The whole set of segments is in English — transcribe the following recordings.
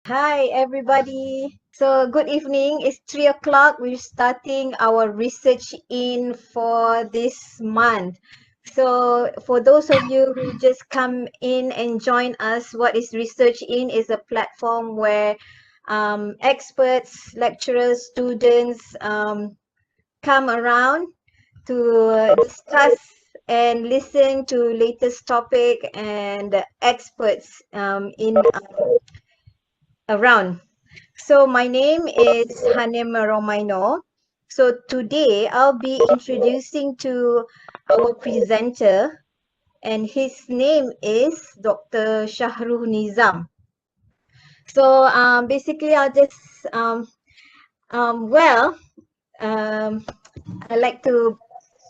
Hi, everybody. So, good evening. It's 3 o'clock. We're starting our research in for this month. So, for those of you who just come in and join us, what is Research In is a platform where experts, lecturers, students come around to discuss and listen to latest topic and experts in around. So my name is Hanim Romainoor. So today I'll be introducing to our presenter, and his name is Dr. Shahrunizam. So basically I'll just well I'd like to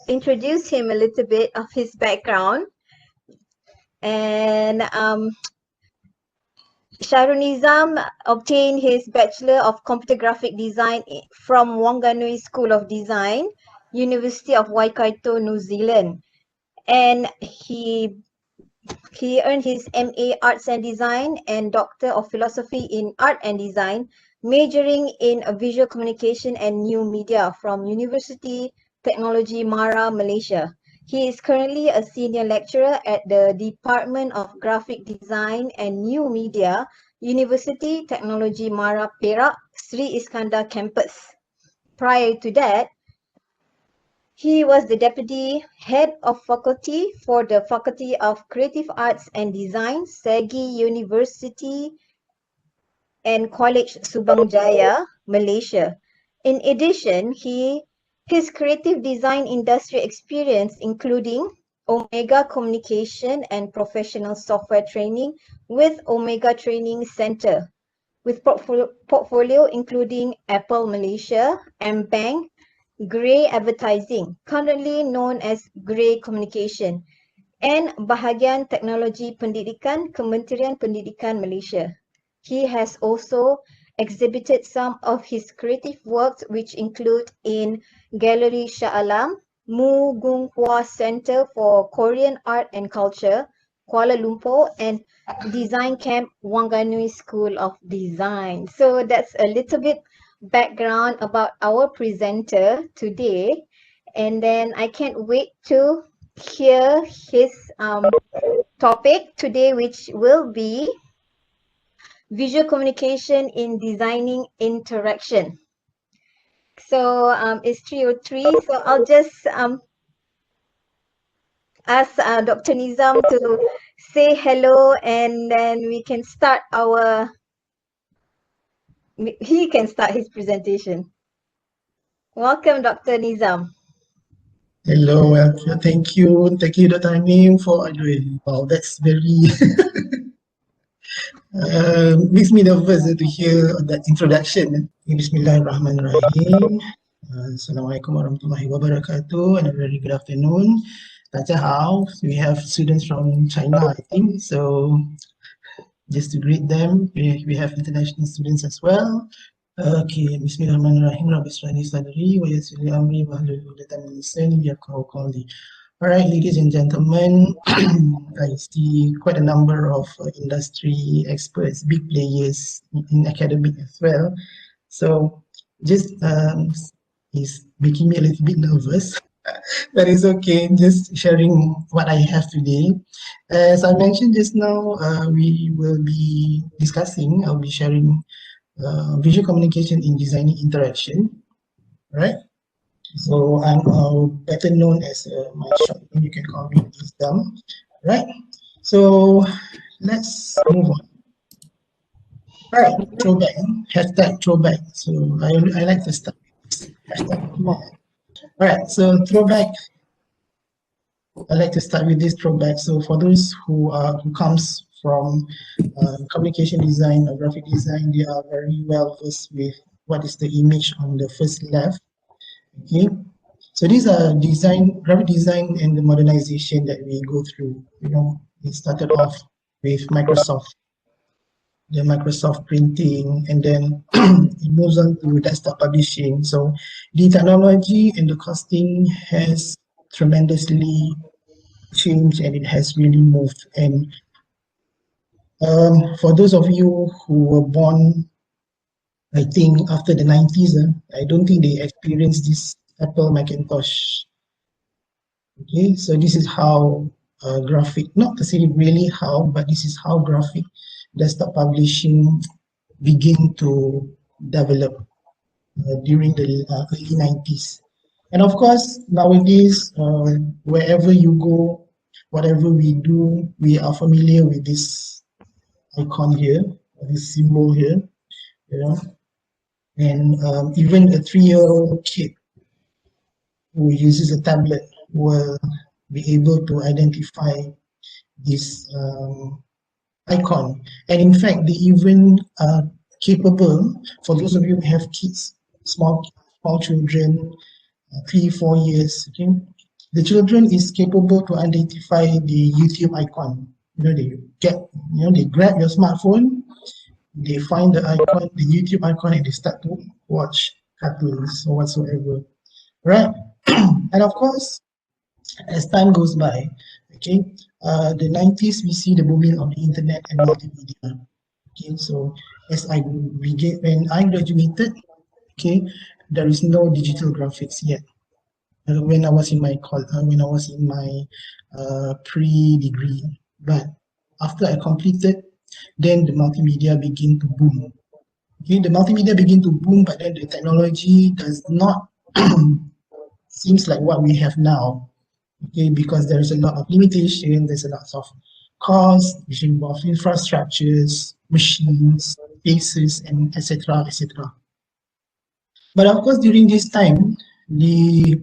introduce him a little bit of his background. And Shahrunizam obtained his Bachelor of Computer Graphic Design from Wanganui School of Design, University of Waikato, New Zealand. And he earned his MA Arts and Design and Doctor of Philosophy in Art and Design, majoring in Visual Communication and New Media from University Technology Mara, Malaysia. He is currently a senior lecturer at the Department of Graphic Design and New Media, University Technology Mara, Perak, Seri Iskandar campus. Prior to that, he was the Deputy Head of Faculty for the Faculty of Creative Arts and Design, Segi University and College Subang Jaya, Malaysia. In addition, his creative design industry experience including Omega Communication and Professional Software Training with Omega Training Center, with portfolio including Apple Malaysia, M-Bank, Grey Advertising, currently known as Grey Communication, and Bahagian Teknologi Pendidikan, Kementerian Pendidikan Malaysia. He has also exhibited some of his creative works, which include in Gallery Shah Alam, Mu Gung Hua Center for Korean Art and Culture, Kuala Lumpur, and Design Camp Wanganui School of Design. So that's a little bit background about our presenter today. And then I can't wait to hear his topic today, which will be visual communication in designing interaction. So it's 3:03. So I'll just ask Dr. Nizam to say hello, and then we can start he can start his presentation. Welcome, Dr. Nizam. Hello, thank you, Dr. Hanim, for doing. Wow, that's very makes me nervous to hear that introduction. Bismillahirrahmanirrahim. Assalamualaikum warahmatullahi wabarakatuh, and a very good afternoon. How we have students from China, I think. So just to greet them, we have international students as well. Okay, Bismillahirrahmanirrahim. Rabbi Isra'ili Sadri, wa Yassirli Amri, wa Hlul 'Uqdatam min Lisani yafqahu qawli. All right, ladies and gentlemen, I see quite a number of industry experts, big players in academic as well. So just is making me a little bit nervous. That is okay, just sharing what I have today. As I mentioned just now, we will be discussing, I'll be sharing visual communication in designing interaction, right? So I'm better known as my short name, you can call me Isdam, right? So let's move on. All right, throwback, hashtag throwback. So I like to start with this hashtag more. All right, so throwback. I like to start with this throwback. So for those who comes from communication design or graphic design, they are very well versed with what is the image on the first left. Okay, so these are graphic design and the modernization that we go through. You know, it started off with the Microsoft printing, and then it moves on to desktop publishing. So the technology and the costing has tremendously changed, and it has really moved. And For those of you who were born, I think after the 90s, I don't think they experienced this Apple Macintosh. Okay, so this is how graphic, not to say really how, but this is how graphic desktop publishing begin to develop during the early 90s. And of course, nowadays, wherever you go, whatever we do, we are familiar with this icon here, this symbol here, you know, and even a 3-year-old kid who uses a tablet will be able to identify this icon. And in fact, they even are capable, for those of you who have kids, small children, 3-4 years, okay, the children is capable to identify the YouTube icon. They grab your smartphone, they find the icon, the YouTube icon, and they start to watch cartoons or whatsoever, right? And of course, as time goes by, okay, the 90s, we see the booming of the internet and multimedia. Okay, so when I graduated, okay, there is no digital graphics yet. When I was in my pre-degree, but after I completed, then the multimedia begin to boom. Okay, the multimedia begin to boom, but then the technology does not seems like what we have now. Okay, because there's a lot of limitation, there's a lot of cost, which involve infrastructures, machines, spaces, and etc. etc. But of course, during this time, the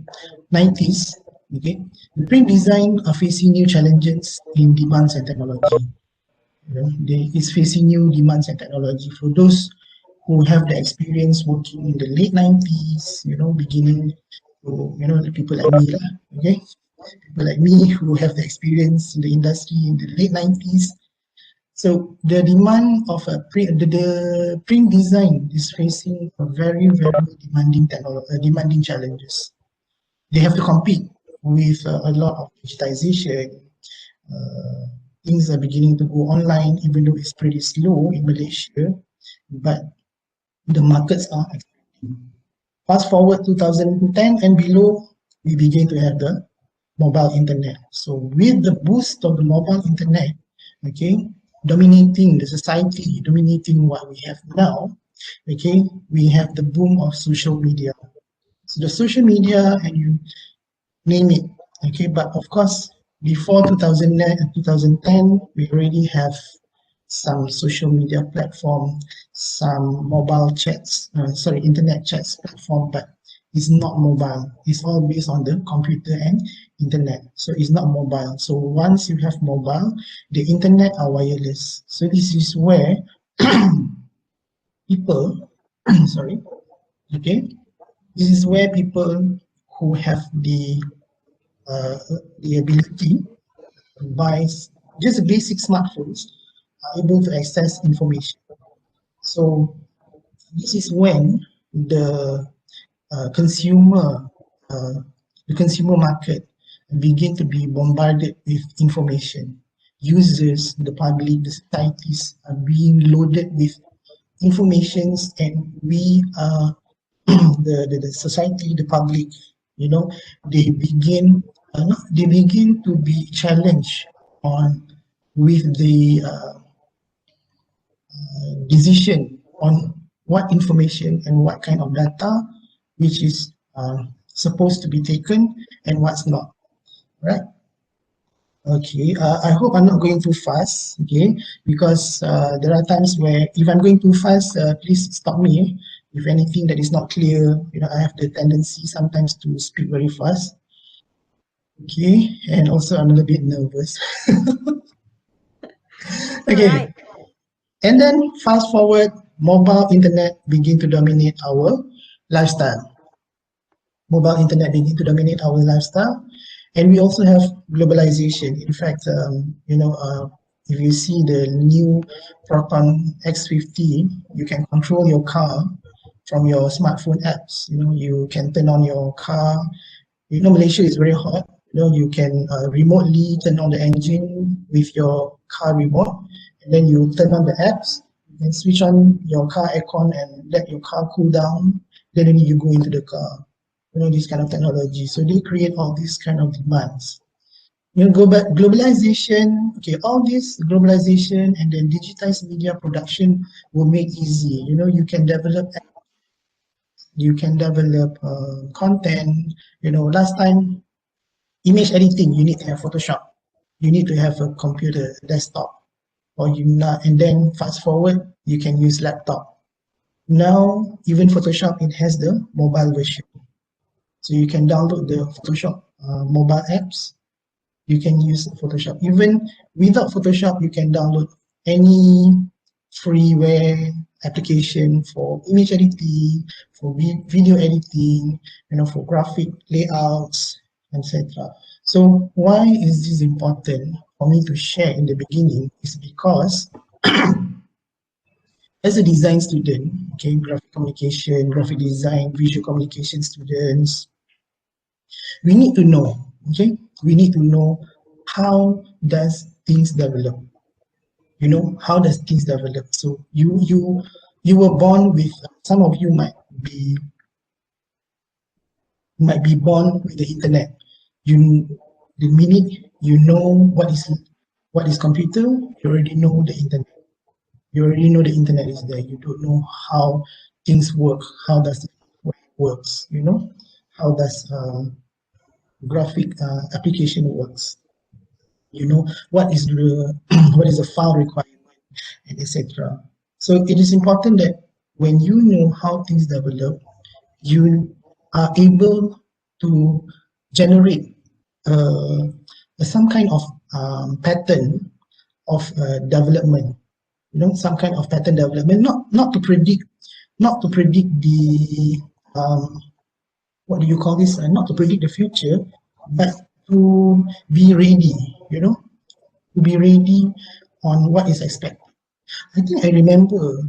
90s, okay, the print design are facing new challenges in demands and technology. It's facing new demands and technology. For those who have the experience working in the late 90s, beginning to, the people like me, okay? People like me who have the experience in the industry in the late 90s. So the demand of the print design is facing a very, very demanding challenges. They have to compete with a lot of digitization. Things are beginning to go online, even though it's pretty slow in Malaysia, but the markets are expanding. Fast forward 2010 and below, we begin to have the mobile internet. So with the boost of the mobile internet, okay, dominating the society, dominating what we have now, okay, we have the boom of social media. So the social media, and you name it, okay, but of course, before 2009 and 2010, we already have some social media platform, some internet chats platform, but it's not mobile. It's all based on the computer and internet. So it's not mobile. So once you have mobile, the internet are wireless. So this is where people, sorry, okay, this is where people who have the ability to buy just basic smartphones are able to access information. So this is when the consumer the consumer market begin to be bombarded with information. Users, the public, the societies are being loaded with informations, and we are the society, the public, they begin to be challenged on with the decision on what information and what kind of data which is supposed to be taken and what's not, right? Okay, I hope I'm not going too fast, okay, because there are times where if I'm going too fast, please stop me. If anything that is not clear, I have the tendency sometimes to speak very fast. Okay, and also I'm a little bit nervous. Okay, Alright. and then fast forward, mobile internet begin to dominate our lifestyle. Mobile internet begin to dominate our lifestyle, and we also have globalization. In fact, if you see the new Proton X50, you can control your car from your smartphone apps. You can turn on your car. Malaysia is very hot. You can remotely turn on the engine with your car remote, and then you turn on the apps, you can switch on your car aircon and let your car cool down, then you go into the car. This kind of technology. So they create all these kind of demands. Globalization, okay, all this globalization and then digitized media production will make easy. You can develop content. Last time, image editing, you need to have Photoshop. You need to have a computer, desktop, or you not, and then fast forward, you can use laptop. Now, even Photoshop, it has the mobile version. So you can download the Photoshop mobile apps. You can use Photoshop. Even without Photoshop, you can download any freeware application for image editing, for video editing, for graphic layouts, etc. So why is this important for me to share in the beginning is because as a design student, okay, graphic communication, graphic design, visual communication students, we need to know, okay, we need to know how does things develop. How does things develop? So you were born with, some of you might be born with the internet. You the minute you know what is computer, you already know the internet. You already know the internet is there. You don't know how things work. How does it works? How does graphic application works? What is the what is the file requirement, and etc. So it is important that when you know how things develop, you are able to generate uh, some kind of pattern of development. Some kind of pattern development, not to predict, the what do you call this? Not to predict the future, but to be ready. To be ready on what is expected. I think I remember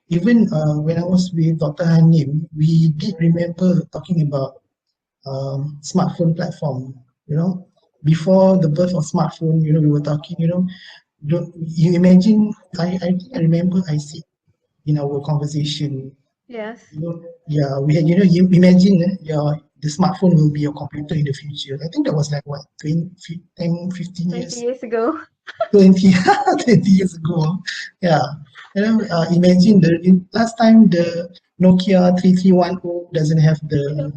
even when I was with Dr. Hanim, we did remember talking about smartphone platform. Before the birth of smartphone, we were talking. You imagine? I think I remember I said in our conversation. Yes. Yeah, we had. You imagine the smartphone will be your computer in the future. I think that was like what 10, 15 20 years. years ago. 20, 20 years ago. Yeah. Imagine last time the Nokia 3310 doesn't have the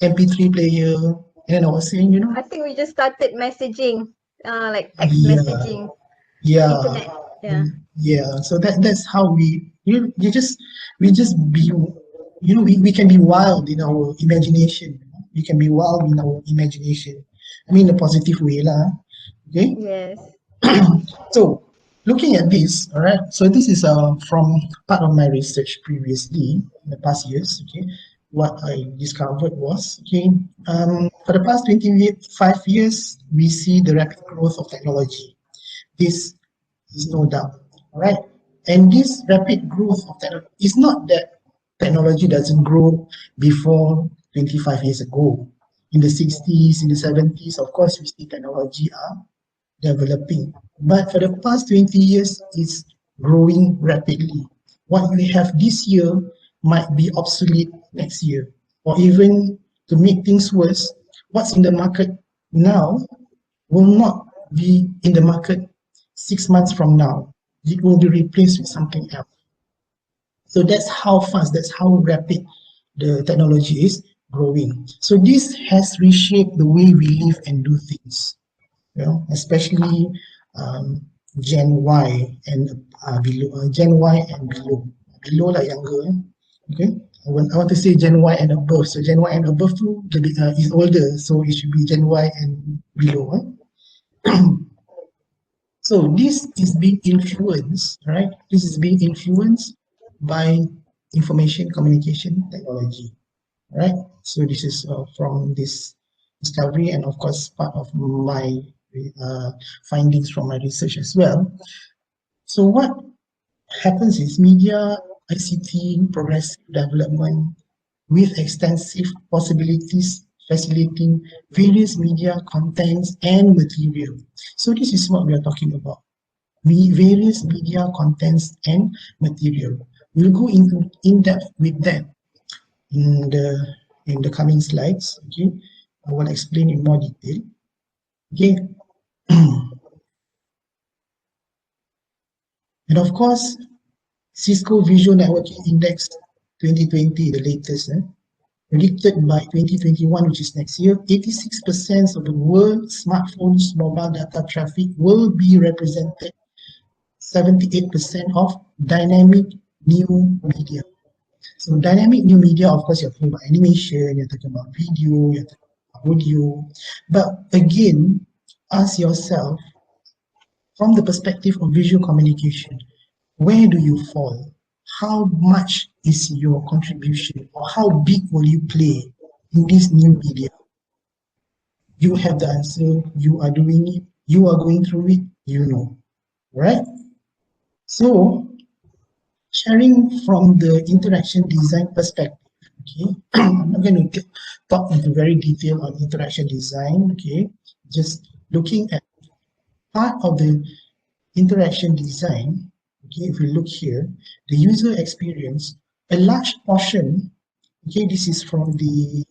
MP3 player. And I was saying, I think we just started messaging, like text yeah, messaging, yeah, internet. Yeah. yeah. So that's how we just be, we can be wild in our imagination. We can be wild in our imagination. I mean, in a positive way, lah. Okay. Yes. So looking at this, all right. So this is from part of my research previously in the past years. Okay, what I discovered was for the past 25 years, we see the rapid growth of technology. This is no doubt, all right. And this rapid growth of technology is not that technology doesn't grow before 25 years ago. In the 60s, in the 70s, of course, we see technology are developing. But for the past 20 years, it's growing rapidly. What we have this year might be obsolete next year. Or even to make things worse, what's in the market now will not be in the market 6 months from now. It will be replaced with something else. So that's how fast, that's how rapid the technology is growing. So this has reshaped the way we live and do things. Especially Gen Y and below, Gen Y and below like younger. Okay, I want to say Gen Y and above. So Gen Y and above too is older, so it should be Gen Y and below. So this is being influenced, right? This is being influenced by information communication technology, right? So this is from this discovery, and of course part of my findings from my research as well. So what happens is media, ICT, progressive development with extensive possibilities facilitating various media contents and material. So this is what we are talking about. various media contents and material. We'll go into in depth with that in the coming slides. Okay, I will explain in more detail. Okay, and of course, Cisco Visual Networking Index 2020, the latest, predicted by 2021, which is next year, 86% of the world's smartphones mobile data traffic will be represented 78% of dynamic new media. So dynamic new media, of course, you're talking about animation, you're talking about video, you're talking about audio. But again, ask yourself, from the perspective of visual communication, where do you fall? How much is your contribution, or how big will you play in this new media? You have the answer, you are doing it, you are going through it, you know, right? So, sharing from the interaction design perspective, okay, I'm not going to talk into very detail on interaction design, okay, just looking at part of the interaction design, okay, if we look here, the user experience, a large portion, okay, this is from the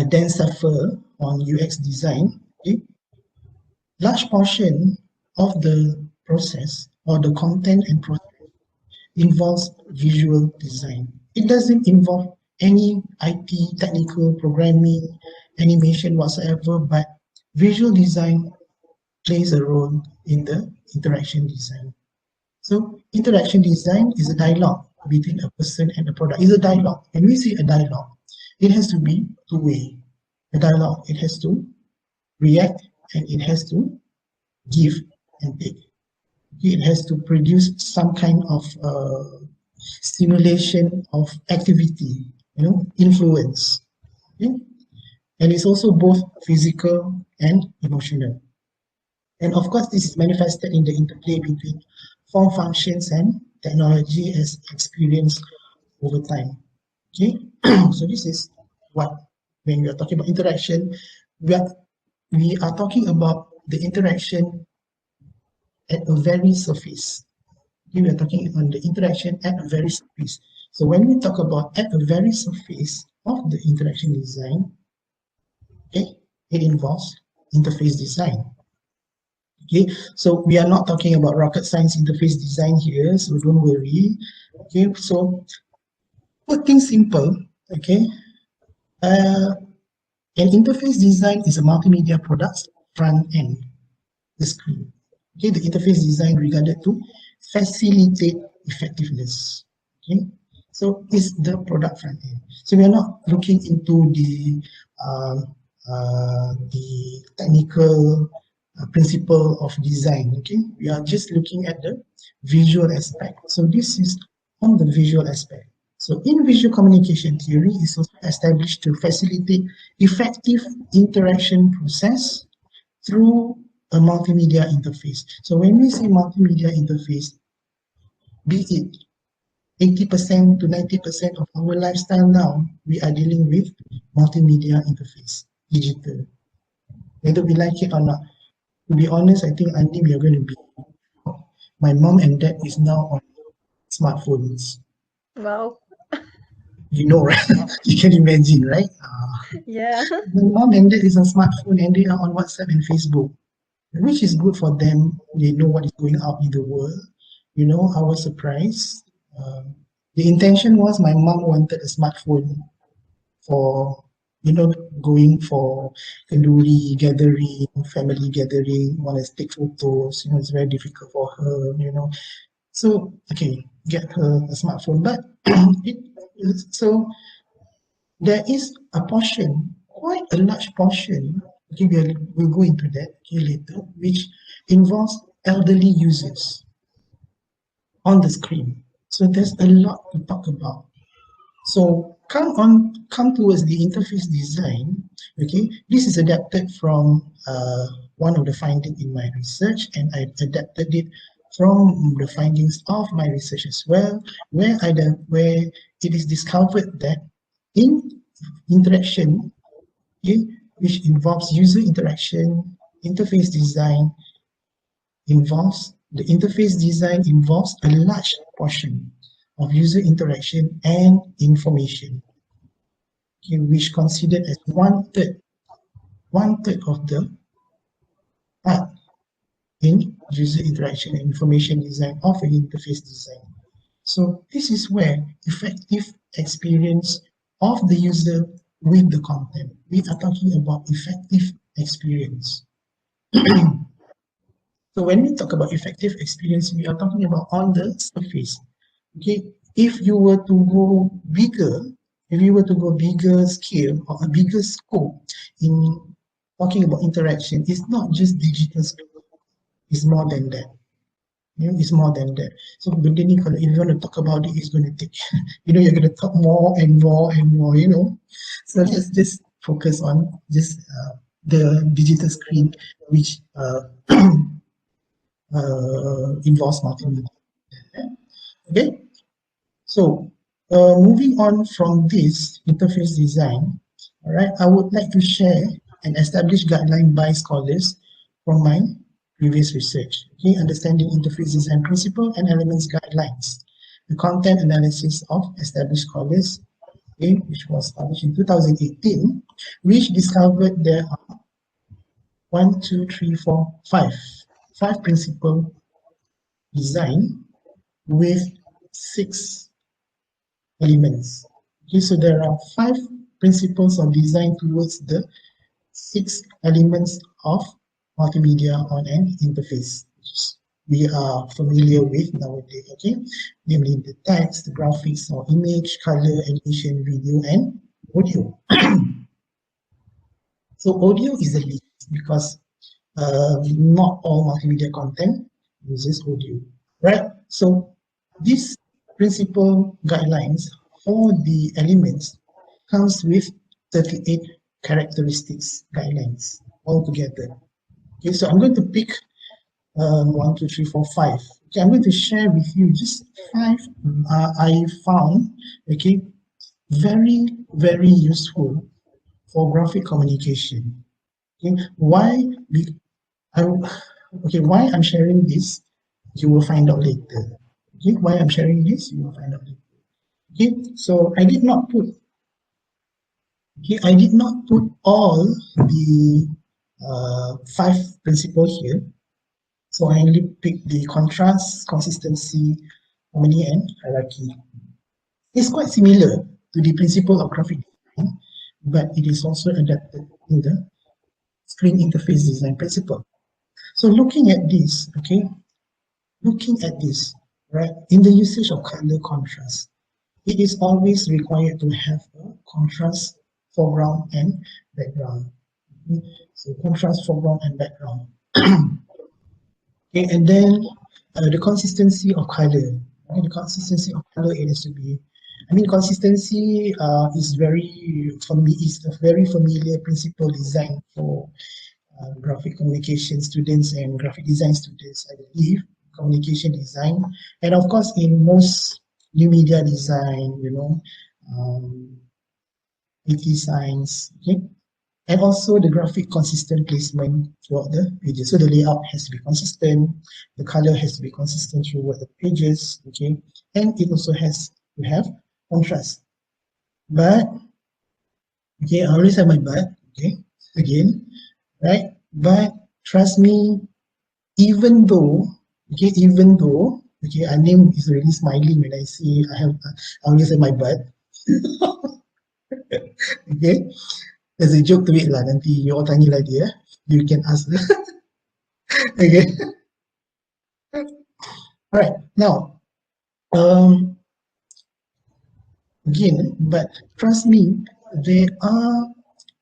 Dan Suffer on UX design, okay, large portion of the process or the content and process involves visual design. It doesn't involve any IT, technical, programming, animation whatsoever, but visual design plays a role in the interaction design. So interaction design is a dialogue between a person and a product. It's a dialogue. When we say a dialogue, it has to be two-way. A dialogue, it has to react and it has to give and take. It has to produce some kind of stimulation of activity, influence. Okay? And it's also both physical and emotional. And of course, this is manifested in the interplay between form functions and technology as experienced over time. Okay, so this is what, when we are talking about interaction, we are talking about the interaction at a very surface. Okay, we are talking on the interaction at a very surface. So when we talk about at a very surface of the interaction design, okay, it involves interface design. Okay, so we are not talking about rocket science interface design here, so don't worry. Okay, so put things simple, okay, an interface design is a multimedia product's front end, the screen. Okay, the interface design regarded to facilitate effectiveness. Okay, so it's the product front end. So we are not looking into the technical principle of design. Okay, we are just looking at the visual aspect. So this is on the visual aspect. So in visual communication theory is also established to facilitate effective interaction process through a multimedia interface. So when we say multimedia interface, be it 80% to 90% of our lifestyle now, we are dealing with multimedia interface, digital. Whether we like it or not. To be honest, I think Andy, we are going to be. My mom and dad is now on smartphones. Wow. You know, right? You can imagine, right? Yeah. My mom and dad is on smartphone and they are on WhatsApp and Facebook, which is good for them. They know what is going out in the world. I was surprised. The intention was my mom wanted a smartphone for, going for kenduri gathering, family gathering, want to take photos. It's very difficult for her. So okay, get her a smartphone, but so there is a portion, quite a large portion. Okay, we'll go into that later, which involves elderly users on the screen. So there's a lot to talk about. So come towards the interface design. Okay, this is adapted from one of the findings in my research, and I adapted it from the findings of my research as well, where it is discovered that in interaction, okay, which involves user interaction, interface design, the interface design involves a large portion of user interaction and information, okay, which considered as one third of the part in user interaction and information design of an interface design. So this is where effective experience of the user with the content. We are talking about effective experience. So when we talk about effective experience, we are talking about on the surface. Okay, if you were to go bigger, scale or a bigger scope in talking about interaction, it's not just digital scale, it's more than that. It's more than that. So benda ni kalau if you want to talk about it, it's going to take, you're going to talk more and more and more, So let's just focus on just the digital screen, which involves multimedia. Okay, so moving on from this interface design, all right, I would like to share an established guideline by scholars from my previous research. Okay, understanding interface design principle and elements guidelines, the content analysis of established scholars, okay, which was published in 2018, which discovered there are 5 principle design with 6 elements. Okay, so there are 5 principles of design towards the 6 elements of multimedia on an interface, which we are familiar with nowadays, okay? Namely the text, the graphics or image, color, animation, video, and audio. So audio is the least because not all multimedia content uses audio, right? So these principal guidelines for the elements comes with 38 characteristics guidelines altogether. Okay, so I'm going to pick 1, 2, 3, 4, 5. Okay, I'm going to share with you just 5 I found, okay, very, very useful for graphic communication. Okay, why I'm sharing this, you will find out later. Okay, why I'm sharing this, you will find out later. Okay, so I did not put all the 5 principles here. So I only picked the contrast, consistency, harmony, and hierarchy. It's quite similar to the principle of graphic design, but it is also adapted in the screen interface design principle. So looking at this, right, in the usage of color contrast, it is always required to have a contrast foreground and background. Okay? So contrast foreground and background. Okay, and then the consistency of color. Okay, the consistency of color, it has to be. Consistency is a very familiar principle design for graphic communication students and graphic design students, I believe, communication design, and of course in most new media design, IT science, okay, and also the graphic consistent placement throughout the pages. So the layout has to be consistent, the color has to be consistent throughout the pages, okay, and it also has to have contrast. But okay, I always have my but, okay, again, right? But trust me, even though, Hanim is already smiling when I say I always have my but. Okay, there's a joke to it lah. Nanti you all tanya lah dia. You can ask. Okay. All right. Now, again, but trust me, there are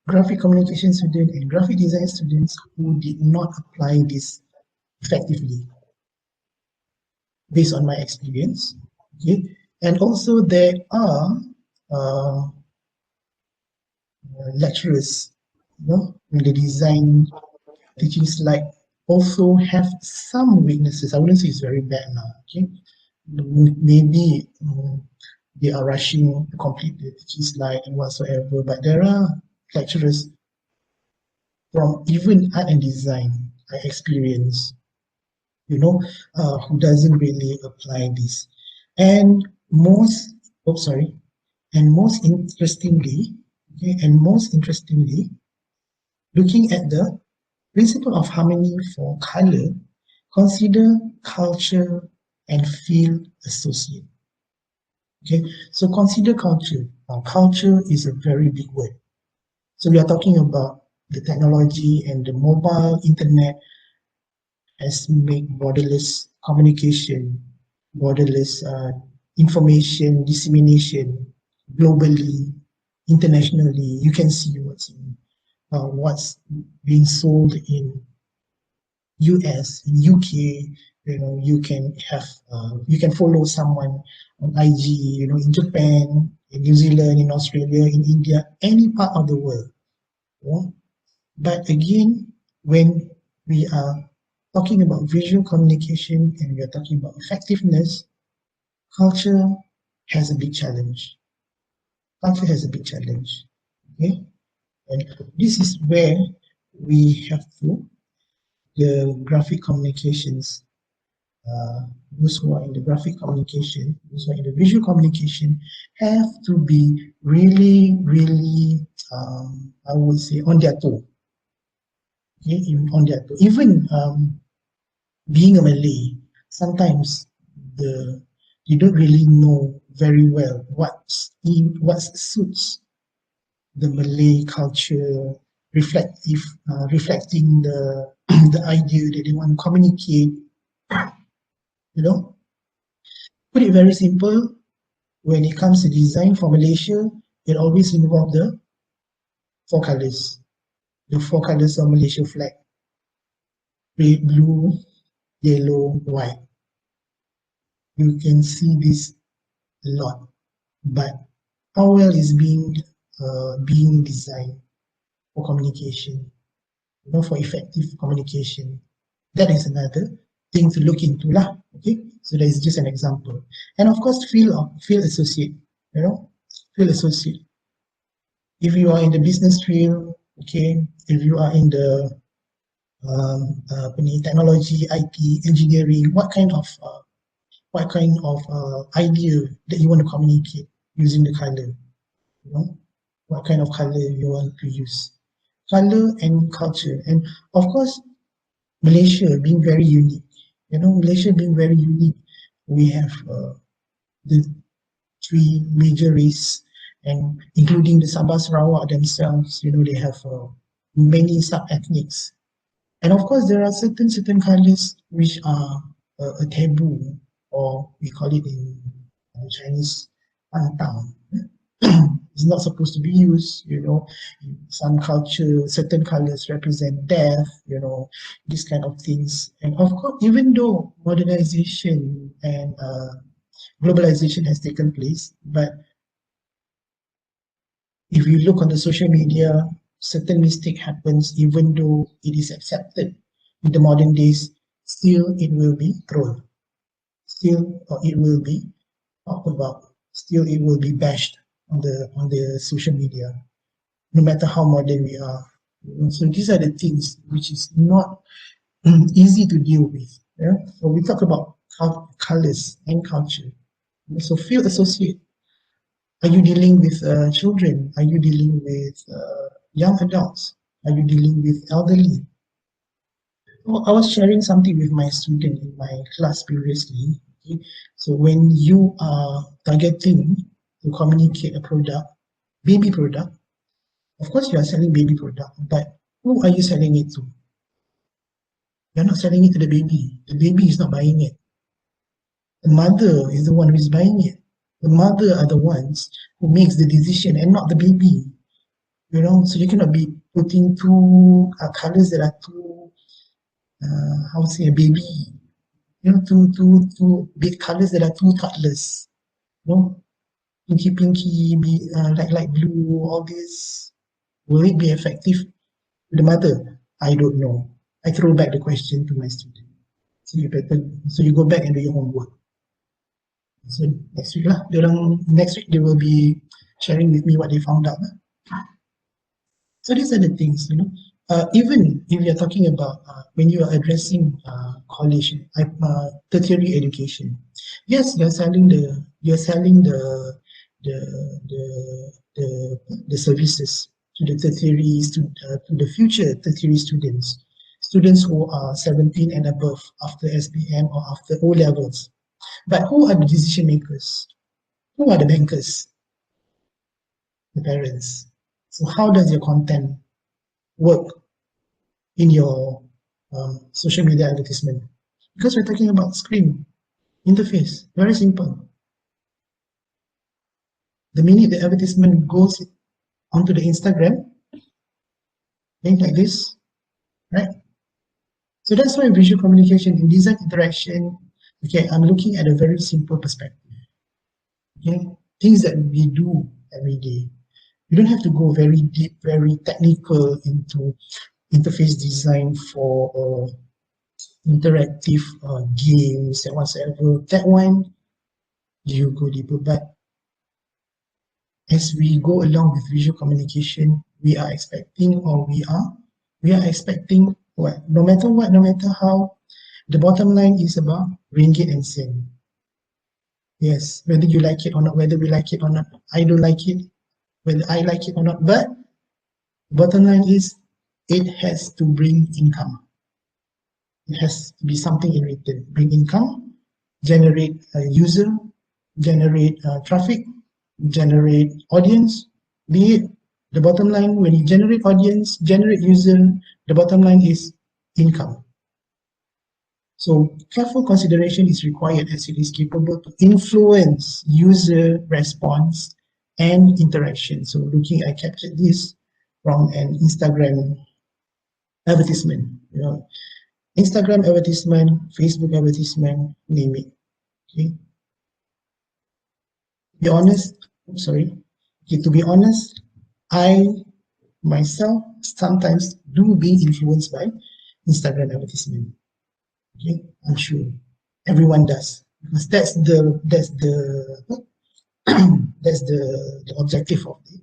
graphic communication students and graphic design students who did not apply this effectively, based on my experience. Okay, and also there are lecturers, in the design teaching slide also have some weaknesses. I wouldn't say it's very bad now. Okay, maybe they are rushing to complete the teaching slide and whatsoever, but there are lecturers from even art and design I experience who doesn't really apply this. And most, and most interestingly, looking at the principle of harmony for color, consider culture and feel associate. Okay, so consider culture. Now, culture is a very big word. So we are talking about the technology and the mobile internet has made borderless communication, borderless information dissemination globally, internationally. You can see what's being sold in US, in UK. You can follow someone on IG, in Japan, in New Zealand, in Australia, in India, any part of the world. But again, when we are talking about visual communication and we are talking about effectiveness, culture has a big challenge. Culture has a big challenge. Okay? And this is where we have the graphic communications, those who are in the graphic communication, those who are in the visual communication, have to be really, really, I would say, on their toe. Okay? On their toe. Even being a Malay, sometimes you don't really know very well what suits the Malay culture, reflecting the the idea that they want to communicate. Put it very simple. When it comes to design for Malaysia, it always involves the four colors of Malaysia flag: red, blue, yellow, white. You can see this a lot, but how well is being designed for communication, for effective communication? That is another thing to look into lah. Okay, so that is just an example. And of course, feel associate. Feel associate. If you are in the business field, okay, if you are in the technology, IT, engineering, what kind of idea that you want to communicate using the color? What kind of color you want to use? Color and culture, and of course, Malaysia being very unique. We have the three major race, and including the Sabah Sarawak themselves. They have many sub-ethnics, and of course, there are certain colors which are a taboo, or we call it in Chinese, pantang. It's not supposed to be used. Some culture, certain colors represent death. These kind of things. And of course, even though modernization and globalization has taken place, but if you look on the social media, certain mistake happens. Even though it is accepted in the modern days, still it will be trolled. Still, it will be talked about. Still, it will be bashed on the social media, no matter how modern we are. So these are the things which is not easy to deal with. So we talk about colors and culture. So feel associate. Are you dealing with children? Are you dealing with young adults? Are you dealing with elderly? Well, I was sharing something with my student in my class previously. Okay? So when you are targeting to communicate a product, baby product, of course you are selling baby product, but who are you selling it to? You're not selling it to the baby. The baby is not buying it. The mother is the one who is buying it. The mother are the ones who makes the decision and not the baby. So you cannot be putting two colors that are too, a baby. Two big colors that are too toddlers. Pinky, be like blue, all this. Will it be effective to the mother? I don't know. I throw back the question to my student. So you go back and do your homework. So next week they will be sharing with me what they found out. So these are the things, even if you're talking about when you are addressing college, tertiary education, yes, the the the, the services to the to the future tertiary students who are 17 and above after SPM or after O levels. But who are the decision makers? Who are the bankers? The parents. So how does your content work in your social media advertisement? Because we're talking about screen interface, very simple. The minute the advertisement goes onto the Instagram, things like this, right? So that's why visual communication in design interaction, okay, I'm looking at a very simple perspective. Okay, things that we do every day. You don't have to go very deep, very technical into interface design for interactive games and whatsoever. That one, you go deeper. But as we go along with visual communication, we are expecting what? No matter what, no matter how, the bottom line is about ringgit and cent. Yes, whether you like it or not, whether we like it or not, I don't like it, whether I like it or not, but bottom line is it has to bring income. It has to be something in return. Bring income, generate a user, generate traffic, generate audience. Be it the bottom line, when you generate audience, generate user, the bottom line is income. So careful consideration is required as it is capable to influence user response and interaction. So I captured this from an Instagram advertisement, Instagram advertisement, Facebook advertisement, name it. Okay. Be honest, sorry. Okay, to be honest, I myself sometimes do being influenced by Instagram advertisement. Okay, I'm sure everyone does because that's the objective of the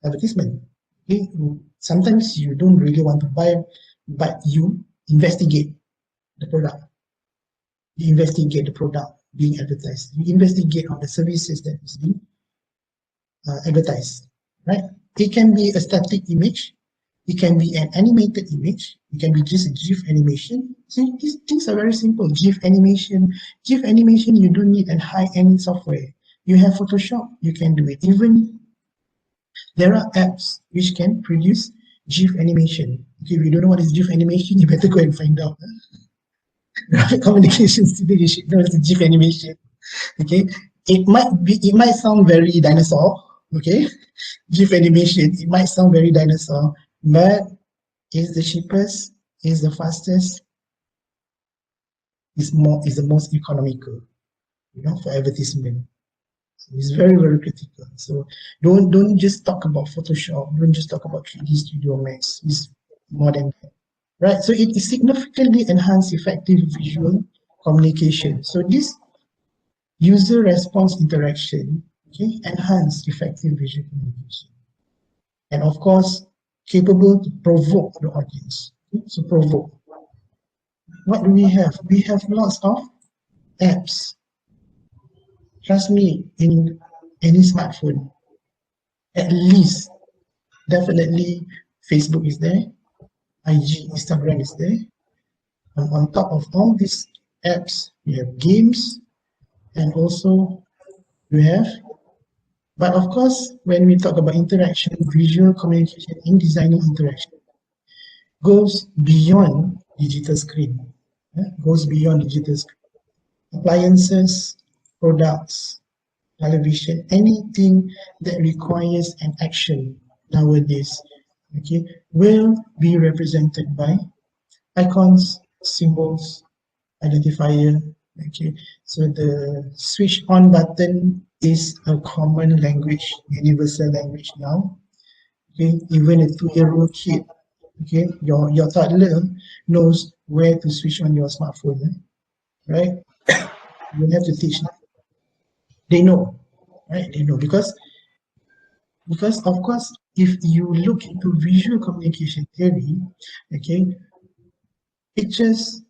advertisement. Okay, sometimes you don't really want to buy, but you investigate the product. You investigate the product being advertised. You investigate on the services that is being advertised, right? It can be a static image. It can be an animated image. It can be just a GIF animation. See, these things are very simple. GIF animation. GIF animation, you don't need a high-end software. You have Photoshop, you can do it. Even there are apps which can produce GIF animation. Okay, if you don't know what is GIF animation, you better go and find out. Graphic communication student, you should know it's GIF animation. Okay, it might sound very dinosaur. Okay, GIF animation, it might sound very dinosaur, but it's the cheapest, it's the fastest, is the most economical, for advertisement. So it's very, very critical. So don't just talk about Photoshop, don't just talk about 3D Studio Max. It's more than that. Right. So it significantly enhances effective visual communication. So this user response interaction, okay, enhance effective visual communication. And of course, capable to provoke the audience. Okay? So provoke. What do we have? We have lots of apps. Trust me, in any smartphone, at least, definitely, Facebook is there, IG, Instagram is there. And on top of all these apps, you have games, and also you have, but of course, when we talk about interaction, visual communication in designing interaction, goes beyond digital screen, goes beyond digital screen. Appliances, products, television, anything that requires an action nowadays, okay, will be represented by icons, symbols, identifier. Okay, so the switch on button is a common language, universal language now. Okay, even a 2-year-old kid, okay, your toddler knows where to switch on your smartphone, right? You don't have to teach them. They know, right? They know because of course if you look into visual communication theory, okay, pictures,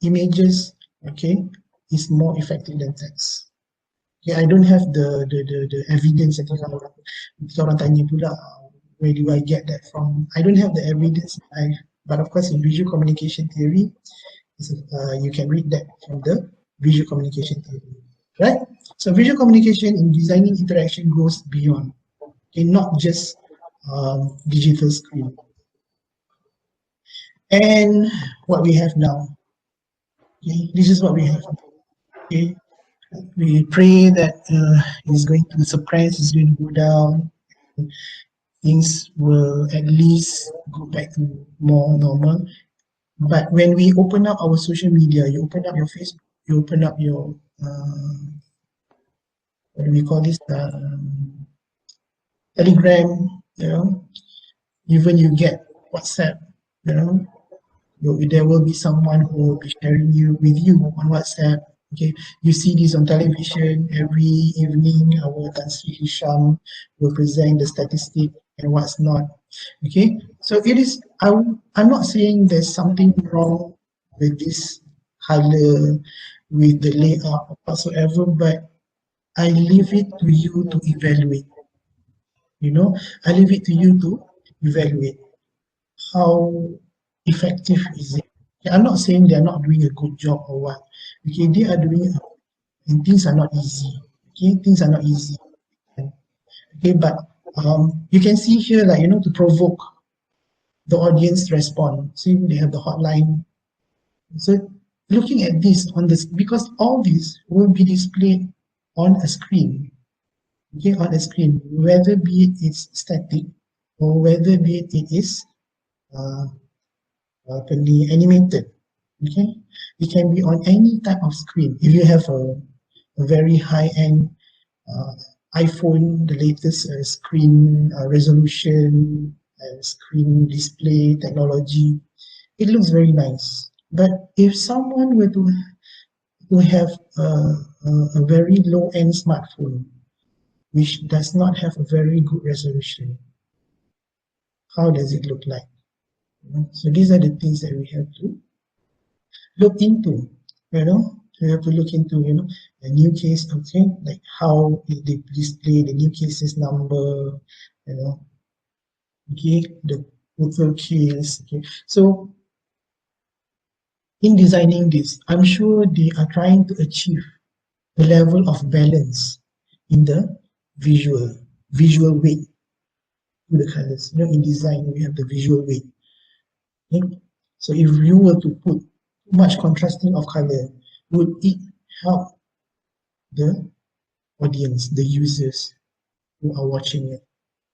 images, okay, is more effective than text. Okay, I don't have the evidence. Orang tanya pula, where do I get that from? I don't have the evidence. But of course, in visual communication theory, you can read that from the visual communication theory, right? So visual communication in designing interaction goes beyond, okay, not just digital screen. And what we have now, okay, this is what we have. Okay, we pray that it's going to suppress, it's going to go down, things will at least go back to more normal. But when we open up our social media, you open up your Facebook, you open up your what do we call this? Telegram, you know, even you get WhatsApp, you know, there will be someone who will be sharing with you on WhatsApp. Okay, you see this on television every evening. Our Tan Sri Hisham will present the statistic and what's not. Okay, so it is. I'm not saying there's something wrong with this color, with the layout or whatsoever, but I leave it to you to evaluate. You know, I leave it to you to evaluate how effective is it. I'm not saying they're not doing a good job or what. Okay, they are doing, and things are not easy. Okay, things are not easy. Okay, but you can see here, like, you know, to provoke the audience respond. See, they have the hotline. So looking at this on this, because all this will be displayed on a screen. Okay, on a screen, whether be it is static or whether be it is uh, animated. Okay, it can be on any type of screen. If you have a very high-end uh, iPhone, the latest screen resolution, screen display technology, it looks very nice. But if someone were to have a very low-end smartphone, which does not have a very good resolution, how does it look like? So these are the things that we have to look into, you know. We have to look into, you know, a new case, okay, like how they display the new cases number, you know, okay, the total case, okay. So in designing this, I'm sure they are trying to achieve a level of balance in the visual weight to the colors. You know, in design, we have the visual weight. Okay? So if you were to put too much contrasting of color, would it help the audience, the users who are watching it?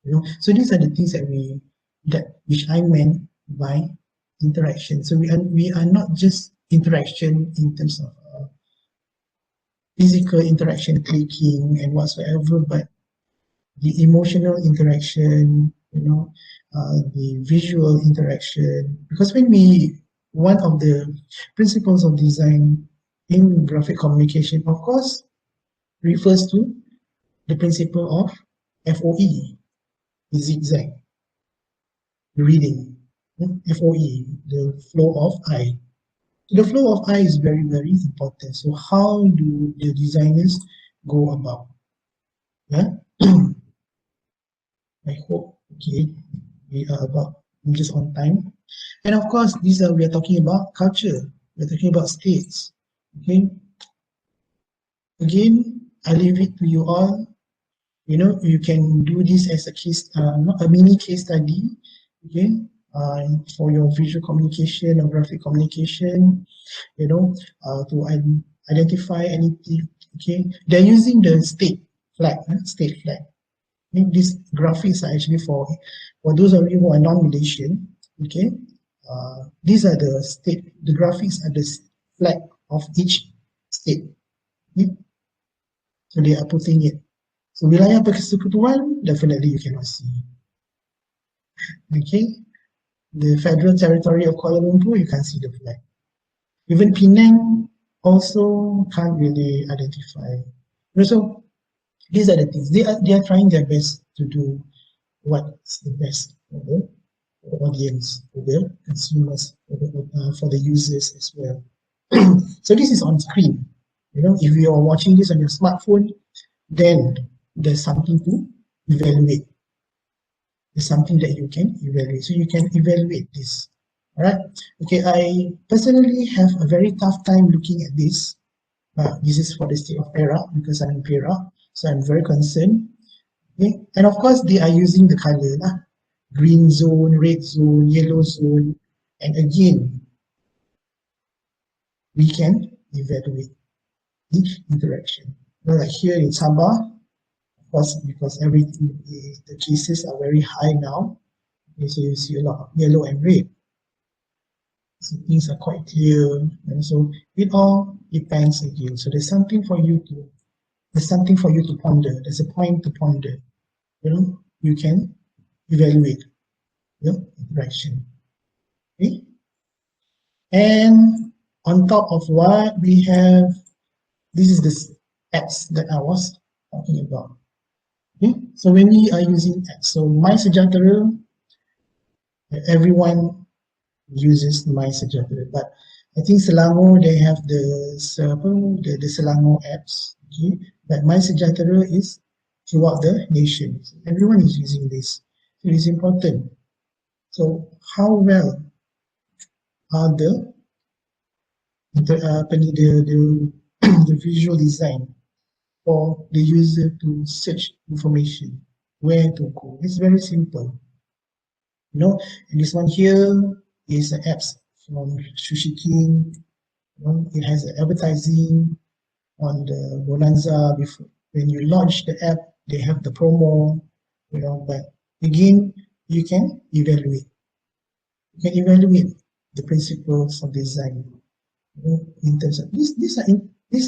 You know, so these are the things which I meant by interaction. So we are not just interaction in terms of physical interaction, clicking and whatsoever, but the emotional interaction, you know, the visual interaction. Because one of the principles of design in graphic communication, of course, refers to the principle of FOE, the zigzag, reading, FOE, the flow of eye. The flow of eye is very, very important. So how do the designers go about? Yeah, I hope, okay, we are about just on time. And of course, we are talking about culture. We're talking about states. Okay. Again, I leave it to you all. You know, you can do this as a case, not a mini case study. Okay. For your visual communication or graphic communication, you know, to identify anything. Okay. They're using the state flag. These graphics are actually for those of you who are non-Malaysian. Okay, these are the graphics are the flag of each state. Okay? So they are putting it. So wilayah persekutuan, definitely you cannot see. Okay, the federal territory of Kuala Lumpur, you can't see the flag. Even Penang also can't really identify. So these are the things they are trying their best to do what's the best for the audience, for the consumers, for the users as well. So this is on screen. You know, if you are watching this on your smartphone, then there's something to evaluate. There's something that you can evaluate. So you can evaluate this. All right. Okay. I personally have a very tough time looking at this. This is for the state of Perak because I'm in Perak, so I'm very concerned. Okay. And of course, they are using the color lah. Green zone, red zone, yellow zone, and again, we can evaluate each interaction. Well, like here in Sabah, of course, because everything the cases are very high now, so you see a lot of yellow and red. So things are quite clear, and so it all depends again. So there's something for you to ponder. There's a point to ponder. You know, you can evaluate the interaction. Okay, and on top of what we have, this is the apps that I was talking about. Okay, so when we are using apps, so MySejahtera, everyone uses MySejahtera, but I think Selangor they have the Selangor apps, okay, but MySejahtera is throughout the nation. So everyone is using this. So it is important. So how well are the the visual design for the user to search information, where to go? It's very simple. You know, and this one here is the apps from Sushi King. You know, it has advertising on the Bonanza before. When you launch the app, they have the promo, you know, but again, you can evaluate. You can evaluate the principles of design, you know, in terms of these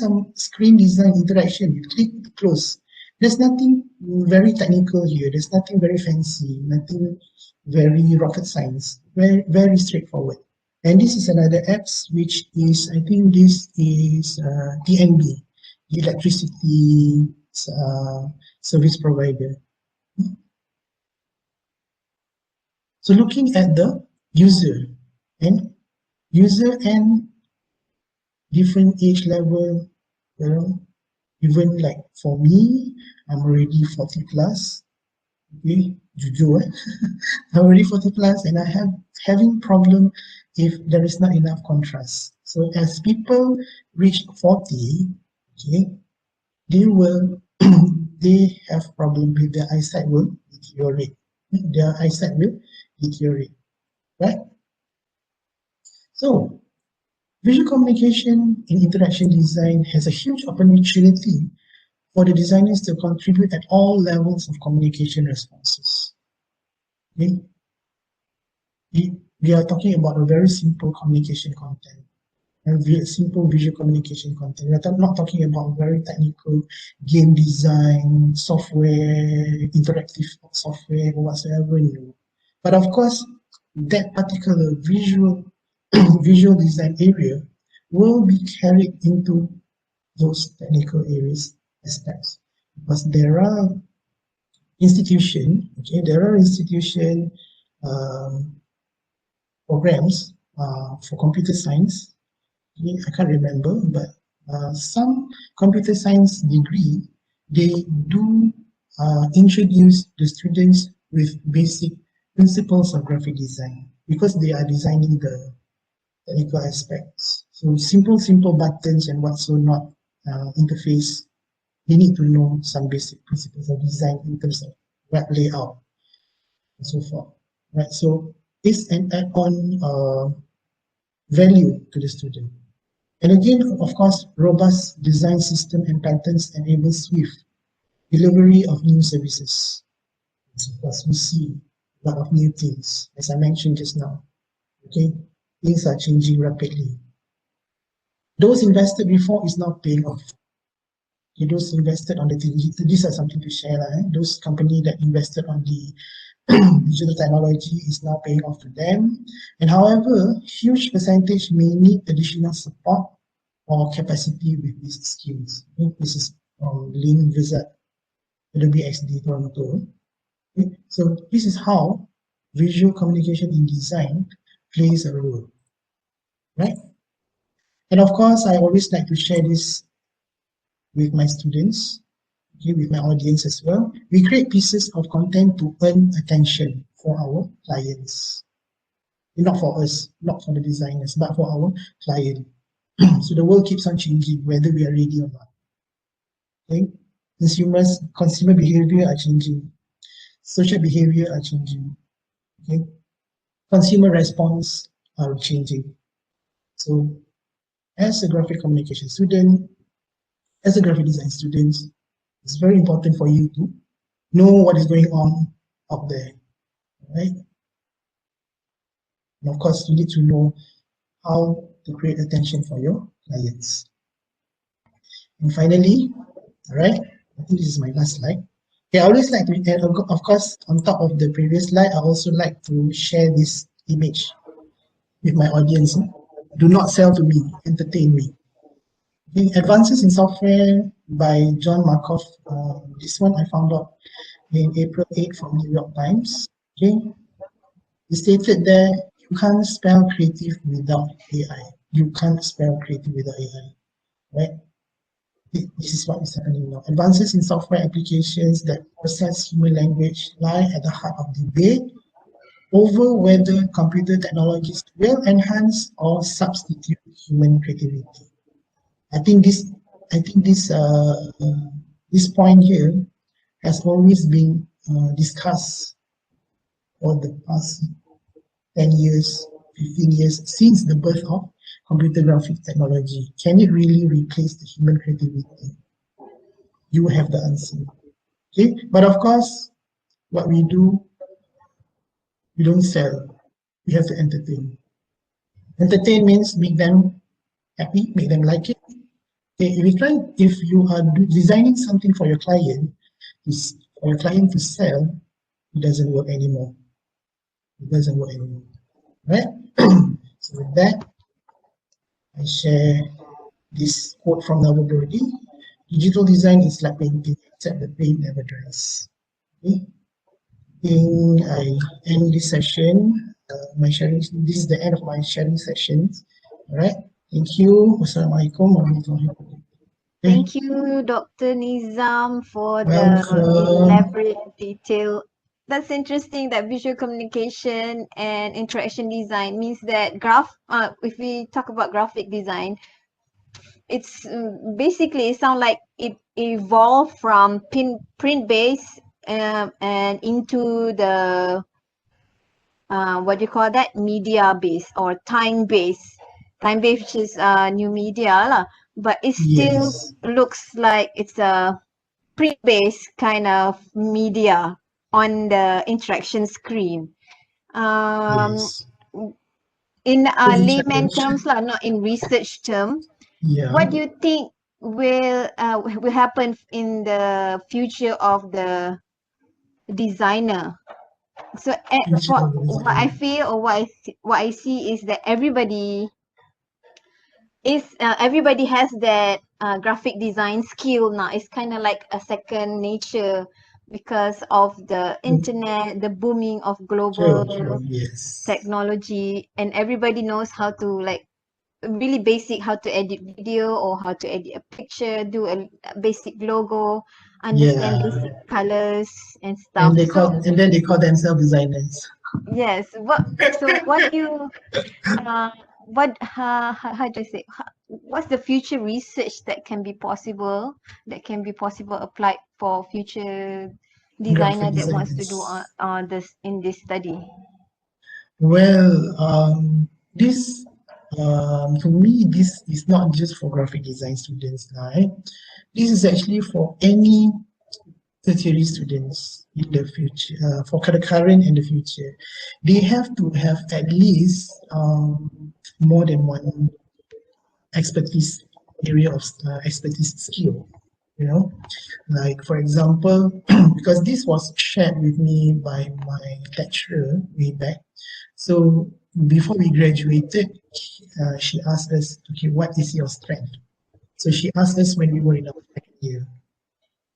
are screen design interaction. You click, close. There's nothing very technical here. There's nothing very fancy, nothing very rocket science. Very straightforward. And this is another apps which is, I think this is TNB, the electricity service provider. So looking at the user and different age level, you know, even like for me, I'm already 40 plus. Okay, jujur, I'm already 40 plus, and I have having problem if there is not enough contrast. So as people reach 40, okay, they will they have problem with their eyesight will deteriorate. Their eyesight will deteriorate, right? So visual communication in interaction design has a huge opportunity for the designers to contribute at all levels of communication responses. Okay? We are talking about a very simple communication content, a simple visual communication content. We're not talking about very technical game design, software, interactive software, or whatsoever new. But of course, that particular visual design area will be carried into those technical areas aspects, because there are institution programs for computer science. I can't remember, but some computer science degree, they do introduce the students with basic principles of graphic design, because they are designing the technical aspects. So simple buttons and what's so not interface, they need to know some basic principles of design in terms of web layout and so forth. Right, so it's an add-on value to the student. And again, of course, robust design system and patterns enable swift delivery of new services. So of course, we see a lot of new things, as I mentioned just now. Okay, things are changing rapidly. Those invested before is now paying off. Okay, those invested on the these are something to share. Those companies that invested on the digital technology is now paying off to them. And however, huge percentage may need additional support or capacity with these skills. This is from Lynn Vizard, Adobe XD Toronto. Okay? So this is how visual communication in design plays a role, right? And of course, I always like to share this with my students, okay, with my audience as well. We create pieces of content to earn attention for our clients. Not for us, not for the designers, but for our client. So the world keeps on changing, whether we are ready or not. Okay? Consumer behavior are changing. Social behavior are changing. Okay? Consumer response are changing. So as a graphic communication student, as a graphic design student, it's very important for you to know what is going on out there, right? And of course, you need to know how to create attention for your clients. And finally, all right, I think this is my last slide. Okay, I always like to, and of course, on top of the previous slide, I also like to share this image with my audience. Do not sell to me, entertain me. Okay, Advances in Software by John Markov. This one I found out in April 8 from New York Times. Okay, he stated there, you can't spell creative without AI. You can't spell creative without AI, right? This is what is happening now. Advances in software applications that process human language lie at the heart of debate over whether computer technologies will enhance or substitute human creativity. I think this point here has always been discussed for the past 10 years, 15 years since the birth of computer graphic technology. Can it really replace the human creativity? You have the answer. Okay, but of course, what we do, we don't sell. We have to entertain. Entertain means make them happy, make them like it. Okay, if you are designing something for your client, for your client to sell, it doesn't work anymore. It doesn't work anymore, right? So with that, I share this quote from Naval Brody. Digital design is like painting, except the paint never dries. Okay? I end this session. My sharing. This is the end of my sharing sessions. All right. Thank you. Wassalamualaikum warahmatullahi wabarakatuh. Thank you, Dr. Nizam, for the Welcome. elaborate detail. That's interesting that visual communication and interaction design means that if we talk about graphic design, it's basically it sound like it evolved from print based and into the what do you call that, media based or time based, which is new media lah, but it still Yes. looks like it's a print based kind of media on the interaction screen. um Yes. in It's a layman challenge. terms lah, not in research term, Yeah. what do you think will happen in the future of the designer? So Future for of the what I design. feel or what I see is that everybody has that graphic design skill now. It's kind of like a second nature because of the internet, the booming of global True. True. Yes. technology, and everybody knows how to, like, really basic, how to edit video or how to edit a picture, do a basic logo, understand Yeah. basic colors and And stuff. So then they call themselves designers. yes, what do you what how do I say, what's the future research that can be possible applied for future designer Graphic that wants to do designers. this in this study? Well, to me, this is not just for graphic design students, right? This is actually for any tertiary students in the future, for the current and the future. They have to have at least more than one expertise area of expertise skill, you know, like for example, because this was shared with me by my lecturer way back. So before we graduated, she asked us, okay, what is your strength? So she asked us when we were in our second year,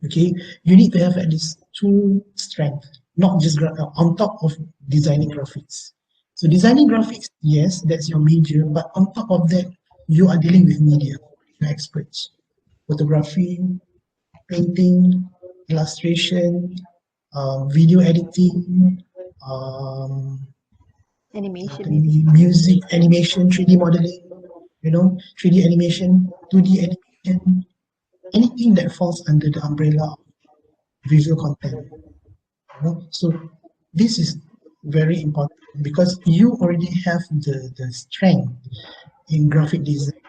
okay, you need to have at least two strengths. not just on top of designing graphics. So designing graphics, yes, that's your major, but on top of that, you are dealing with media. You're experts. Photography, painting, illustration, video editing, um, Animation, music, animation, 3D modeling, 3D animation, 2D animation, anything that falls under the umbrella of visual content. So this is very important because you already have the strength in graphic design.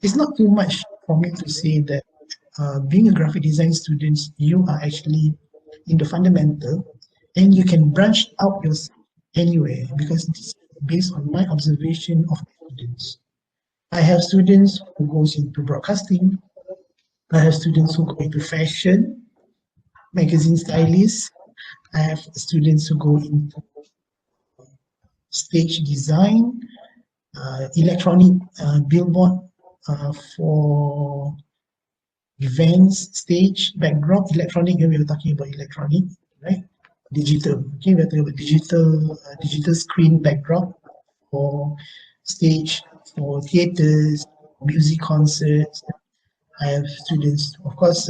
It's not too much for me to say that being a graphic design student, you are actually in the fundamental and you can branch out yourself anywhere because this is based on my observation of students. I have students who goes into broadcasting. I have students who go into fashion, magazine stylists. I have students who go into stage design, electronic billboard for events, stage, backdrop, electronic. We were talking about electronic, right? Digital. Okay, we're talking about digital screen backdrop for stage, for theaters, music concerts. I have students, of course,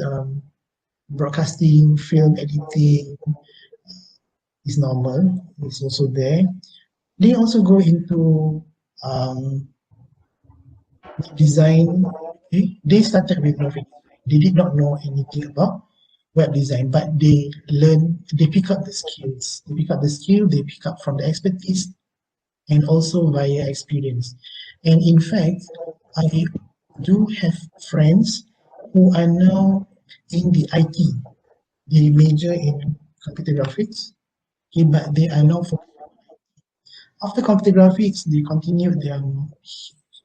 broadcasting, film editing is normal. It's also there. They also go into design. Okay? They started with graphic design. They did not know anything about web design, but they pick up the skills. They pick up from the expertise and also via experience. And in fact, I do have friends who are now in the IT. They major in computer graphics, okay, but they are now after computer graphics,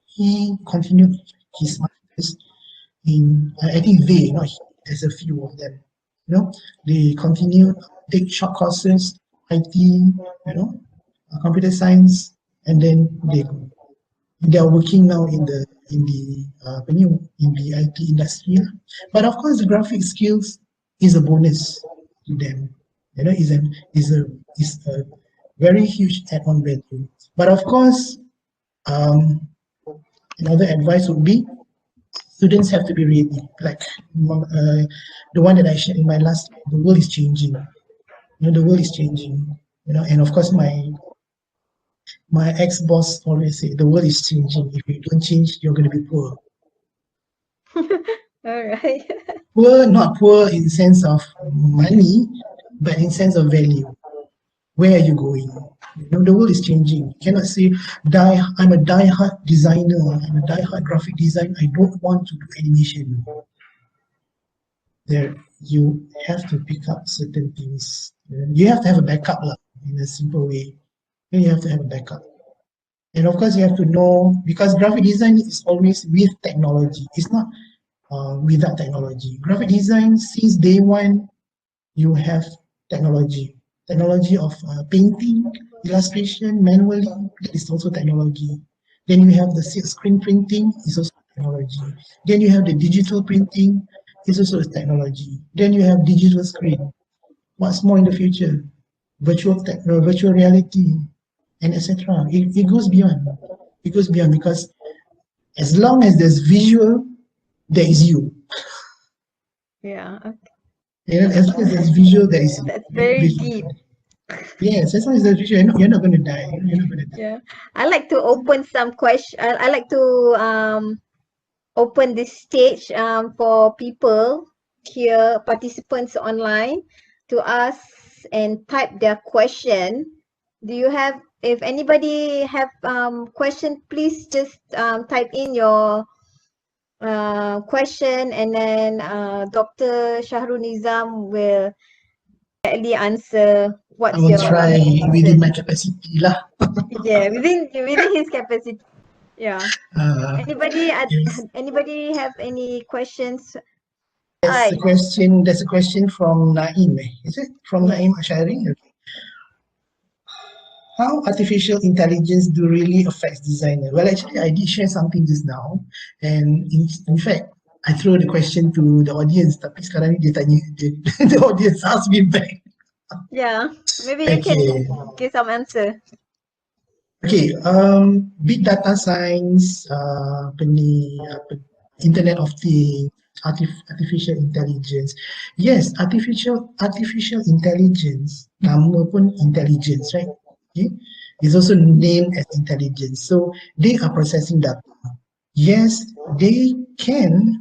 he continued his masters in, I think they, not he, there's a few of them, they continue, take short courses, IT, computer science, and then they are working now in the IT industry. But of course, the graphic skills is a bonus to them. Is a very huge add-on value. But of course, another advice would be students have to be ready. Like the one that I shared in my last, the world is changing. The world is changing. And of course, my ex-boss always say the world is changing. If you don't change, you're going to be poor. All right. Poor, not poor in sense of money, but in sense of value. Where are you going? The world is changing. You cannot say, I'm a die-hard designer, I'm a die-hard graphic designer, I don't want to do animation. You have to pick up certain things. You have to have a backup in a simple way. You have to have a backup. And of course, you have to know, because graphic design is always with technology. It's not without technology. Graphic design, since day one, you have technology. Technology of painting, illustration, manually, that is also technology. Then you have the screen printing, is also technology. Then you have the digital printing, is also technology. Then you have digital screen. What's more in the future? Virtual reality, and etc. It goes beyond. It goes beyond because as long as there's visual, there is you. Yeah. As long as there's visual, there is you. That's very deep. Yes, as long as there's visual, you're not going to die. You're not going to die. Yeah. I like to open some question. I like to open this stage for people here, participants online, to ask and type their question. Do you have, if anybody have question, please just type in your question, and then Dr. Shahrunizam will directly answer I what's will your try within my capacity lah. yeah, within his capacity. Yeah. Uh, yes. Anybody have any questions? There's a question from Naim. Is it from Yes. Naim Ashari? Okay. How artificial intelligence do really affect designer? Well, actually, I did share something just now, and in fact, I throw the question to the audience. Tapi sekarang ni dia tanya, the audience ask me back. Yeah, maybe you can Okay. give some answer. Okay, big data science, apa ni, Internet of Things, artificial intelligence. Yes, artificial intelligence, nama pun intelligence, right? Okay, is also named as intelligence. So they are processing data. Yes, they can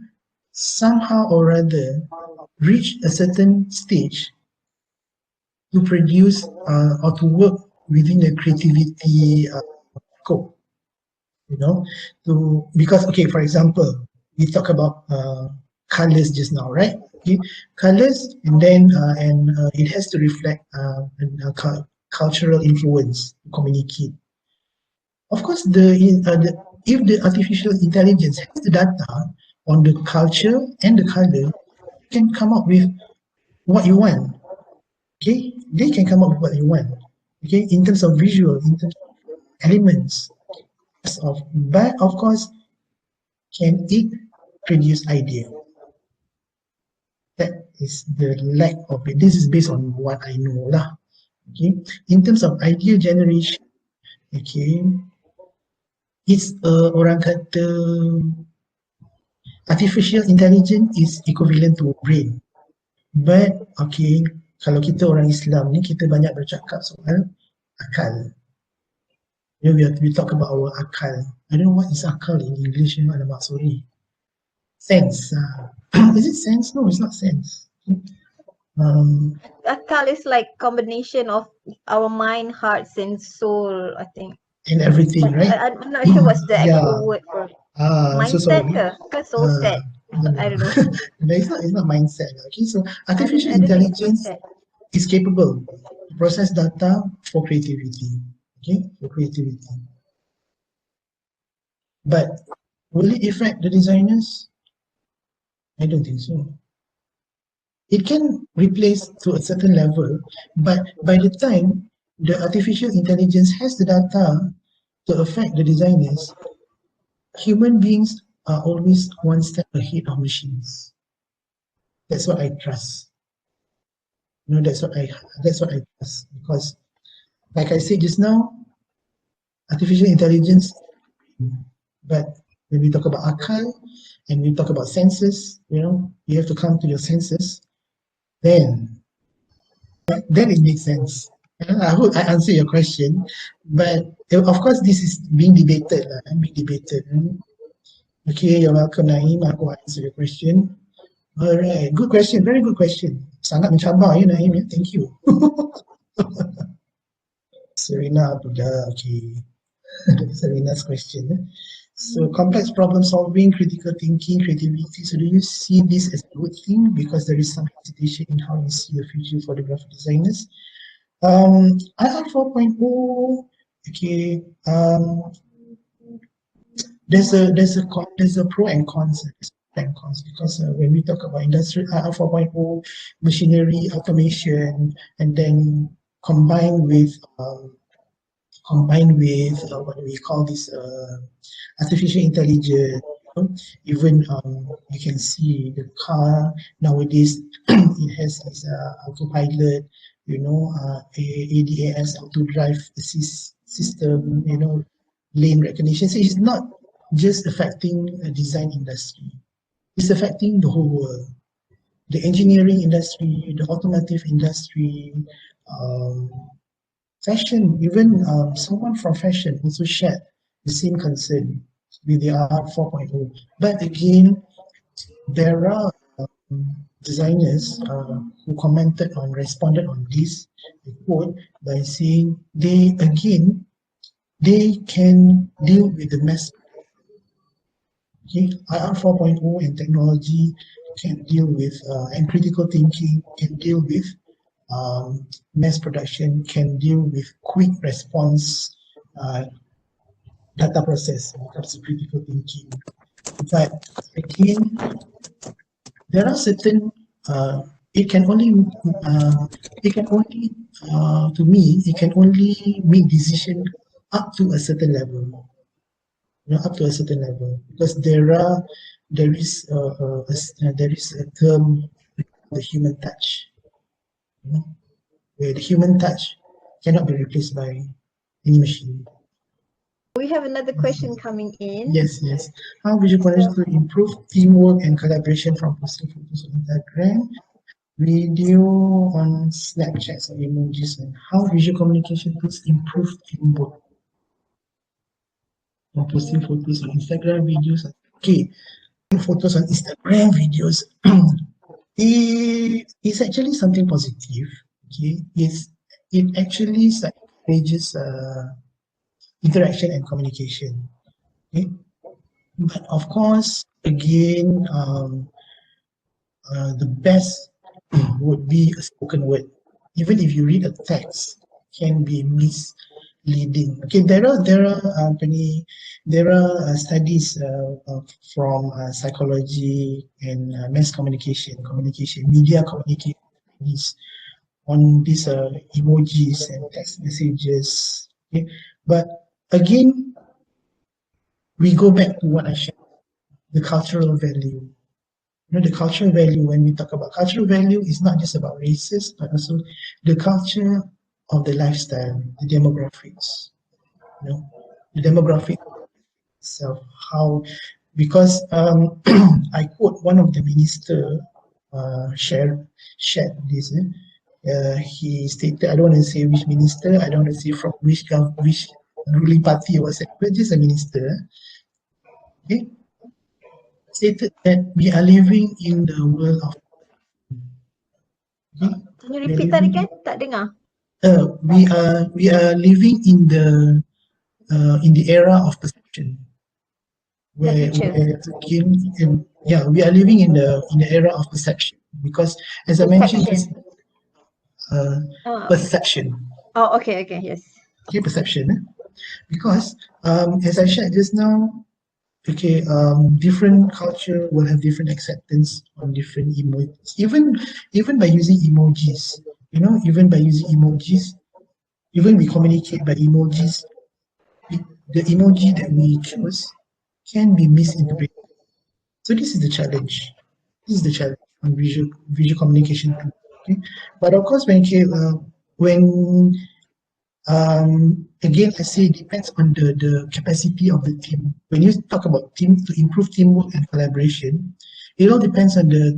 somehow or other reach a certain stage to produce or to work within the creativity scope, you know, to because okay, for example, we talk about colors just now, right? Okay, colors, and then it has to reflect cultural influence to communicate. Of course, if the artificial intelligence has the data on the culture and the color, it can come up with what you want. Okay, they can come up with what you want. Okay, in terms of visual, in terms of elements, but of course, can it produce idea? That is the lack of it. This is based on what I know lah. Okay, in terms of idea generation, okay, it's orang kata artificial intelligence is equivalent to brain. But okay, kalau kita orang Islam ni kita banyak bercakap soal akal. You know, we talk about our akal. I don't know what is akal in English. You know, alamak, sorry. Sense. Is it sense? No, it's not sense. Um, Akal is like combination of our mind, hearts, and soul, I think. and everything, But right? I'm not sure what's the Yeah. actual word for it. So Mindset sorry. ke soul set? No, I no. don't know. No, it's not mindset. Okay, so artificial I don't think it's intelligence mindset. is capable to process data for creativity. Okay, for creativity. But will it affect the designers? I don't think so. It can replace to a certain level, but by the time the artificial intelligence has the data to affect the designers, human beings are always one step ahead of machines. That's what I trust. You know, that's what I trust, because like I said just now, artificial intelligence, but when we talk about akal and we talk about senses, you know, you have to come to your senses, then it makes sense. I hope I answer your question, but of course this is being debated lah, being debated. Okay, you're welcome, Naim. I will answer your question. All right, good question, very good question. Sangat mencabar ya, Naim. Thank you. Serena Buddha, okay. Serena's question. So complex problem solving, critical thinking, creativity. So do you see this as a good thing? Because there is some hesitation in how you see the future for the graphic designers. IR 4.0, okay. There's a pro and cons. Because when we talk about industry IR 4.0, machinery, automation, and then combined with what do we call this artificial intelligence. Even you can see the car nowadays it has this autopilot, you know, ADAS, auto drive assist system, you know, lane recognition. So it's not just affecting a design industry, it's affecting the whole world. The engineering industry, the automotive industry, um, fashion, even someone from fashion also shared the same concern with the R 4.0. But again, there are designers who responded on this report by saying they can deal with the mass. Okay, IR 4.0 and technology can deal with, and critical thinking can deal with mass production, can deal with quick response data process when it comes to critical thinking. But again, there are certain it can only to me it can only make decision up to a certain level, you know, up to a certain level, because there is a term, the human touch, you know? where the human touch cannot be replaced by any machine. We have another question coming in. Yes. How visual communication to improve teamwork and collaboration from posting photos on Instagram, video on Snapchat or emojis, and how visual communication tools improve teamwork from posting photos on Instagram, videos. Okay, photos on Instagram, videos. It's actually something positive. Okay, it actually encourages interaction and communication. Okay, but of course, again, the best would be a spoken word. Even if you read a text, can be misleading. Okay, there are studies from psychology and mass communication, media communication on these emojis and text messages. Okay, but again, we go back to what I shared, the cultural value. The cultural value, when we talk about cultural value, is not just about races, but also the culture of the lifestyle, the demographics, you know, the demographic itself, how, because I quote one of the minister shared this. He stated, I don't want to say which minister, I don't want to say from which ruling party or whatever, just a minister. Okay, stated that we are living in the world of okay? Can you repeat that again? Tak dengar. We are living in the era of perception, The future. where again, yeah, we are living in the era of perception because, as I mentioned, just Perception. perception, Oh, okay, yes. okay, perception, because as I shared just now, okay, different culture will have different acceptance on different emojis, even by using emojis, even by using emojis, even we communicate by emojis, the emoji that we choose can be misinterpreted. So this is the challenge. This is the challenge on visual communication too. Okay, but of course, when again I say it depends on the capacity of the team. When you talk about team to improve teamwork and collaboration, it all depends on the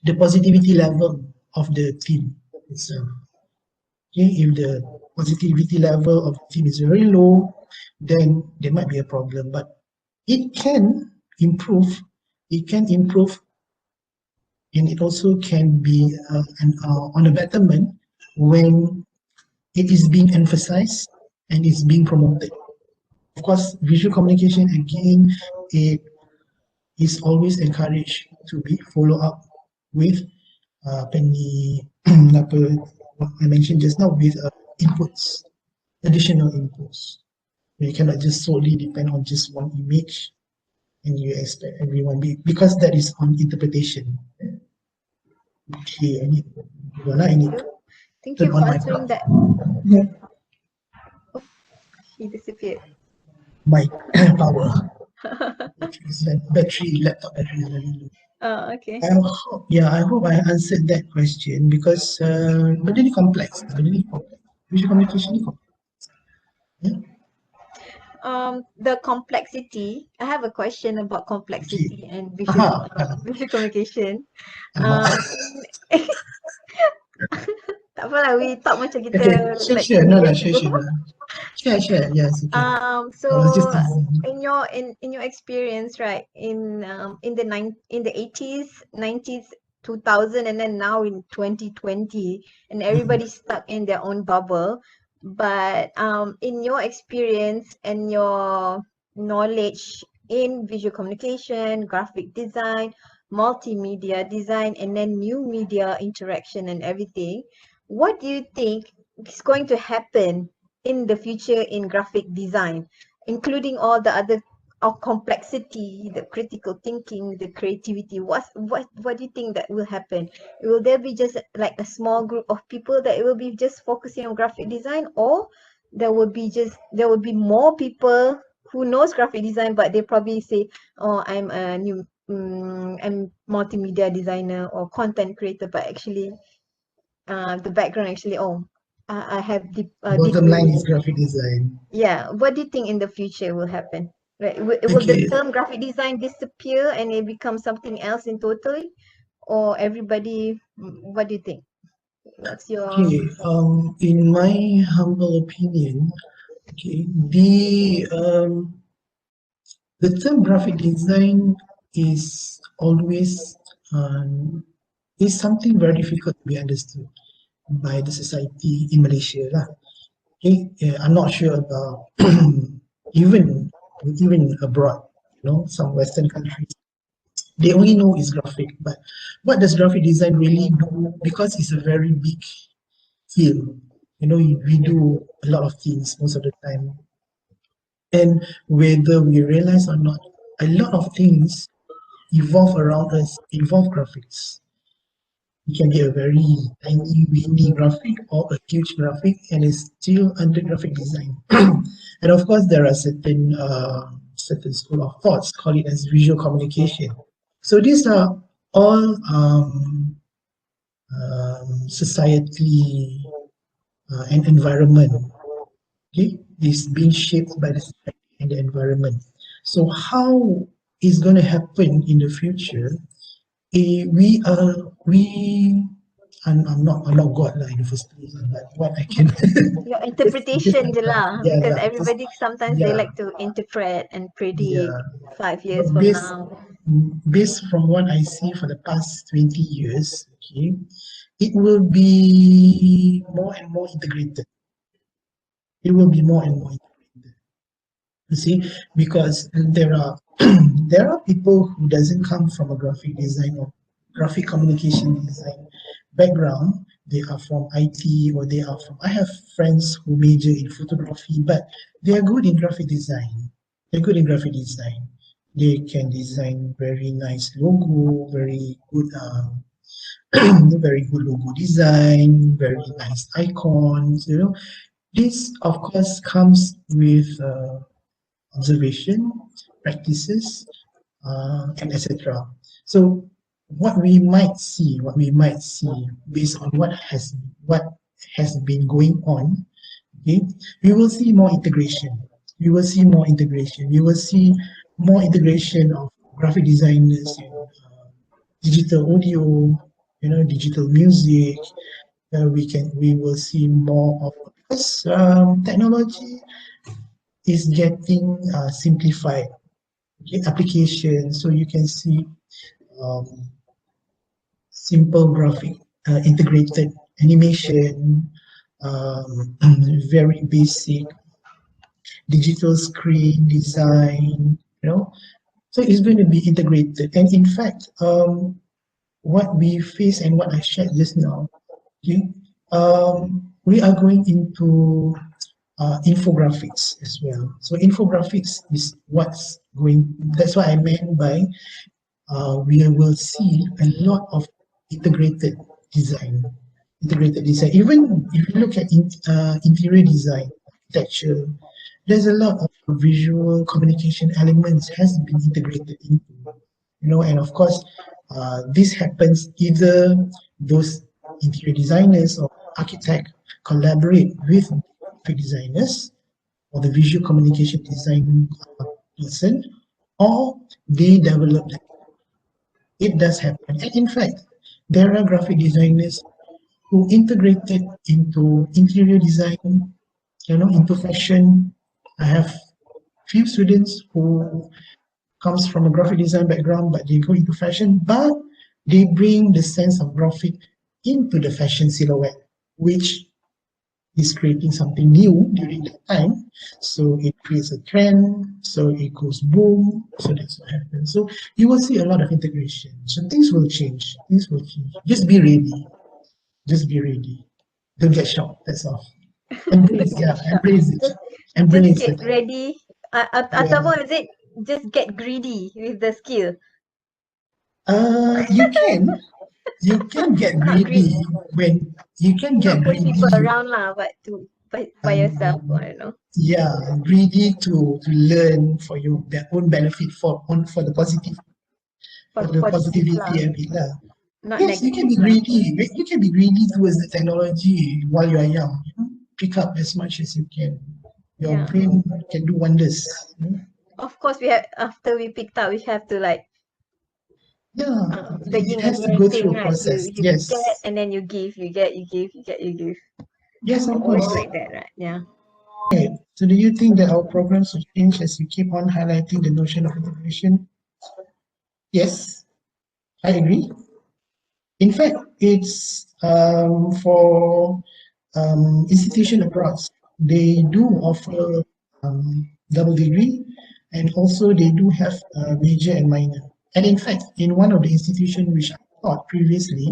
the positivity level of the team itself. Okay, if the positivity level of the team is very low, then there might be a problem. But it can improve. It can improve, and it also can be on a betterment when it is being emphasized and is being promoted. Of course, visual communication again, it is always encouraged to be follow up with apa ni what I mentioned just now with inputs, additional inputs. You cannot just solely depend on just one image and you expect everyone because that is on interpretation. Okay, I need Thank turn you on for my answering that. yeah, He disappeared. my power. Laptop battery is very low. Oh, okay. I hope I answered that question because benda ni complex. Visual communication ni complex. Yeah? The complexity. I have a question about Okay. complexity and Aha. visual communication. Alamak. Tak apalah, we talk macam kita Okay, like sure. 20 No, years sure. ago. Share. Yes, okay. So I was just teasing. in your experience, right, in the 80s, 90s, 2000, and then now in 2020, and everybody's stuck in their own bubble. But in your experience and your knowledge in visual communication, graphic design, multimedia design, and then new media interaction and everything, what do you think is going to happen in the future in graphic design, including all the other of complexity, the critical thinking, the creativity? What do you think that will happen? Will there be just like a small group of people that will be just focusing on graphic design, or there will be more people who knows graphic design, but they probably say, oh, I'm a new I'm multimedia designer or content creator, but actually the background actually, I have Bottom line degree. is graphic design. Yeah, what do you think in the future will happen? Right, will the Okay, term graphic design disappear and it becomes something else in totally, or everybody? What do you think? What's your okay. In my humble opinion, okay, the term graphic design is always is something very difficult to be understood by the society in Malaysia lah. Okay, I'm not sure about even even abroad. Some Western countries they only know is graphic, but what does graphic design really do? Because it's a very big field. We do a lot of things most of the time, and whether we realize or not, a lot of things evolve around us, involve graphics. You can get a very tiny, weeny graphic or a huge graphic, and it's still under graphic design. And of course, there are certain school of thoughts call it as visual communication. So these are all society and environment. Okay, is being shaped by the society and the environment. So how is going to happen in the future? I'm not God lah in the first place, but what I can your just interpretation je lah, yeah because lah, just everybody sometimes they yeah like to interpret and predict yeah. 5 years But from now. based from what I see for the past 20 years, okay, it will be more and more integrated. It will be more and more integrated. You see, because there are there are people who doesn't come from a graphic design or graphic communication design background. They are from IT or they are from. I have friends who major in photography, but they are good in graphic design. They're good in graphic design. They can design very nice logo, very good, very good logo design, very nice icons. This of course comes with observation, practices, and etc. So what we might see based on what has been going on, okay, we will see more integration. We will see more integration. We will see more integration of graphic designers and digital audio, digital music. We will see more of because technology is getting simplified application, so you can see um, simple graphic integrated animation, very basic digital screen design, so it's going to be integrated. And in fact, what we face and what I shared just now, okay, we are going into infographics as well. So infographics is that's what I meant by we will see a lot of integrated design. Integrated design. Even if you look at interior design, architecture, there's a lot of visual communication elements has been integrated into. And of course, this happens either those interior designers or architect collaborate with graphic designers or the visual communication design person, or they develop them. It does happen. And in fact, there are graphic designers who integrated into interior design, into fashion. I have few students who comes from a graphic design background, but they go into fashion, but they bring the sense of graphic into the fashion silhouette, which is creating something new during that time. So it creates a trend, so it goes boom, so that's what happens. So you will see a lot of integration. So things will change. Things will change. Just be ready. Just be ready. Don't get shocked. That's all. Embrace, Don't get yeah, shocked. embrace it. Just Embrace get it. ready. Yeah. Ataupun is it just get greedy with the skill? You can. You can get Not greedy, greedy when you can not get push people greedy. around lah, but to by yourself. Um, I don't know. yeah, greedy to learn for your their own benefit for the positive. for the positivity a bit lah. Not Yes, you can be negative. greedy. You can be greedy towards the technology while you are young. You know, pick up as much as you can. Your Yeah. brain can do wonders. You know? Of course, we have after we picked up, we have to like Yeah, the it yin has and to yang go thing, through a right? process. You get Yes, and then you give, you get, you give, you get, you give. yes, of Always course. like that, right? Yeah. Right. So, do you think that our programs will change as we keep on highlighting the notion of integration? Yes, I agree. In fact, it's for institution abroad. They do offer double degree, and also they do have major and minor. And in fact, in one of the institution which I taught previously,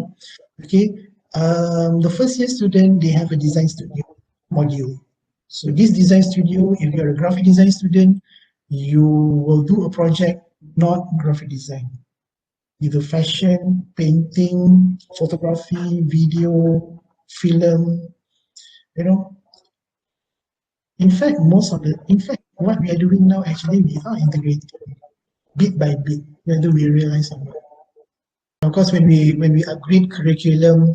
okay, the first year student they have a design studio module. So this design studio, if you're a graphic design student, you will do a project not graphic design, either fashion, painting, photography, video, film, you know. In fact, what we are doing now, actually, we are integrating bit by bit, whether we realize or not. Of course, when we upgrade curriculum,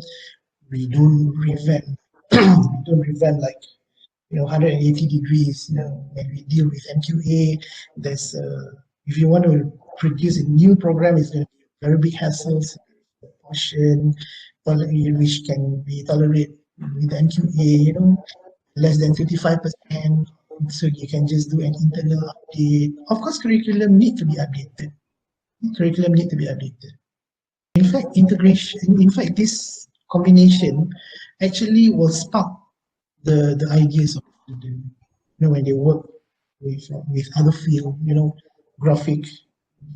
we don't revamp, we don't revamp like 180 degrees. When we deal with MQA, there's if you want to produce a new program, it's going to be a very big hassle. Portion which can be tolerated with MQA, less than 55%. So you can just do an internal update. Of course, curriculum need to be updated. Curriculum need to be updated. In fact, this combination actually will spark the ideas of the student. When they work with other field, graphic,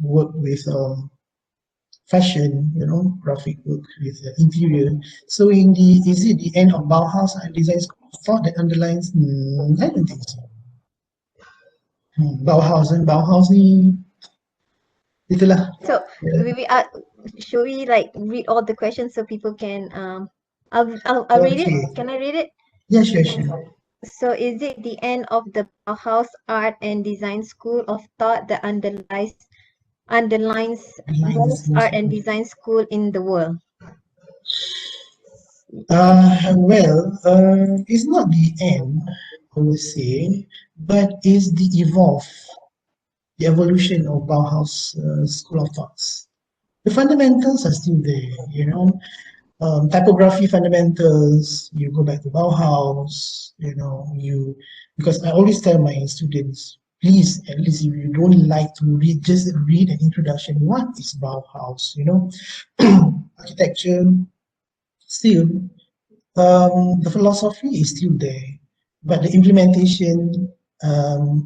work with fashion, graphic work with interior. So is it the end of Bauhaus design school of thought that underlines? I don't think so. Bauhaus ni itulah. So Yeah. should we like read all the questions so people can I'll read it. Okay. Can I read it? Yeah, sure. So is it the end of the Bauhaus art and design school of thought that underlines most art and design school in the world? It's not the end, I would say, but is the evolution of Bauhaus school of thoughts. The fundamentals are still there. Typography fundamentals, you go back to Bauhaus, because I always tell my students, please, at least if you don't like to read, just read an introduction. What is Bauhaus? Architecture, still, the philosophy is still there, but the implementation,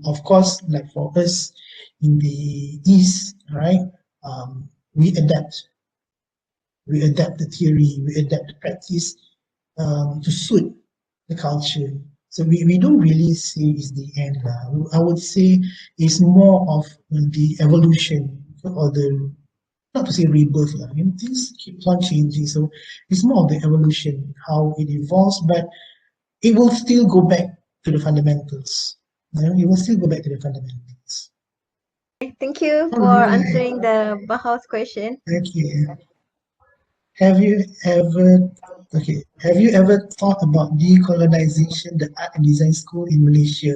of course, like for us in the East, right? We adapt the theory, we adapt the practice to suit the culture. So we don't really say it's the end. I would say it's more of the evolution or the, not to say rebirth. Things keep on changing. So it's more of the evolution, how it evolves, but it will still go back to the fundamentals. It will still go back to the fundamentals. Thank you All for right. answering the Bauhaus question. Okay. Have you ever Have you ever thought about decolonization, the art and design school in Malaysia?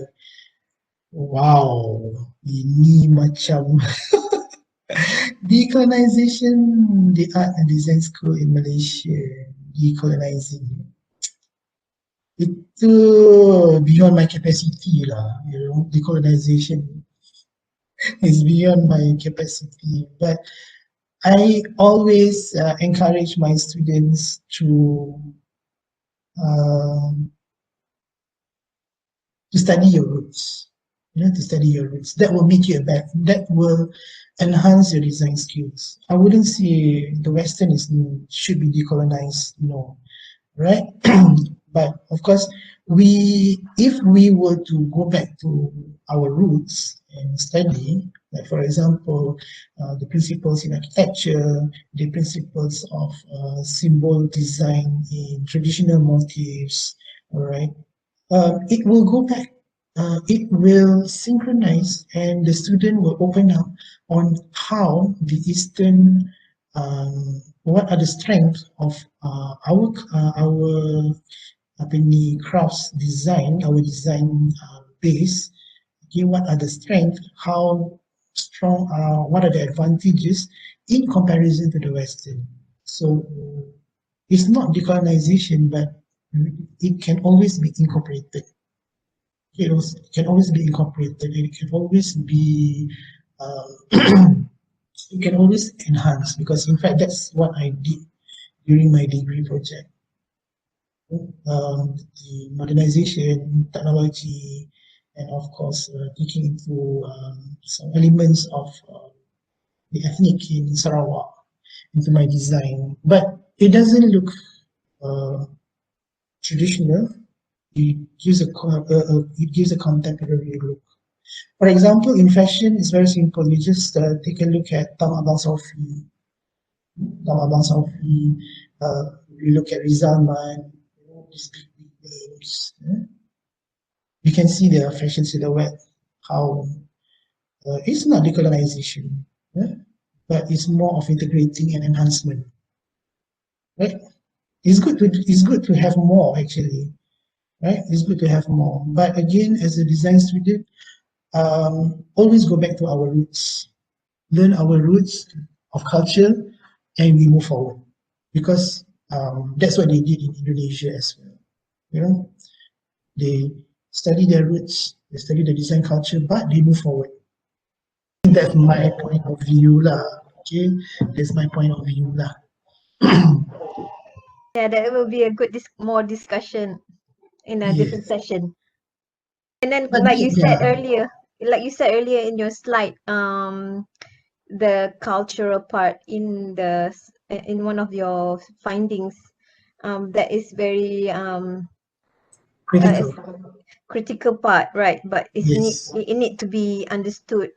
Wow, ini macam decolonization, the art and design school in Malaysia, decolonizing. Itu beyond my capacity lah, decolonization is beyond my capacity. But I always encourage my students um, to study your roots. To study your roots. That will make you that will enhance your design skills. I wouldn't say the Western should be decolonized, no, right? But of course, if we were to go back to our roots and study, like for example, the principles in architecture, the principles of symbol design in traditional motifs, all right, it will go back it will synchronize and the student will open up on how the Eastern, what are the strengths of our apa ni, crafts design, our design base. Okay, what are the strengths, how strong, what are the advantages in comparison to the Western. So it's not decolonization, but it can always be incorporated. It can always be incorporated. It can always be, it can always enhance, because in fact that's what I did during my degree project. The modernization, technology, and of course taking into some elements of the ethnic in Sarawak into my design, but it doesn't look uh, traditional. It gives a contemporary look. For example, in fashion, it's very simple. You just take a look at Tam Abang Sofi, you look at Rizalman, these big names. You can see their fashion silhouette, how it's not decolonization, but it's more of integrating and enhancement. Right? It's good to have more actually. Right? It's good to have more. But again, as a design student, always go back to our roots, learn our roots of culture, and we move forward. Because that's what they did in Indonesia as well. You know, they study their roots, they study the design culture, but they move forward. That's my point of view lah. Okay, that's my point of view lah. Yeah, that will be a good more discussion in a different Yes, session. And then, but yeah, like you said earlier in your slide, the cultural part in one of your findings, that is very critical. is critical part, right? But Yes, it need to be understood,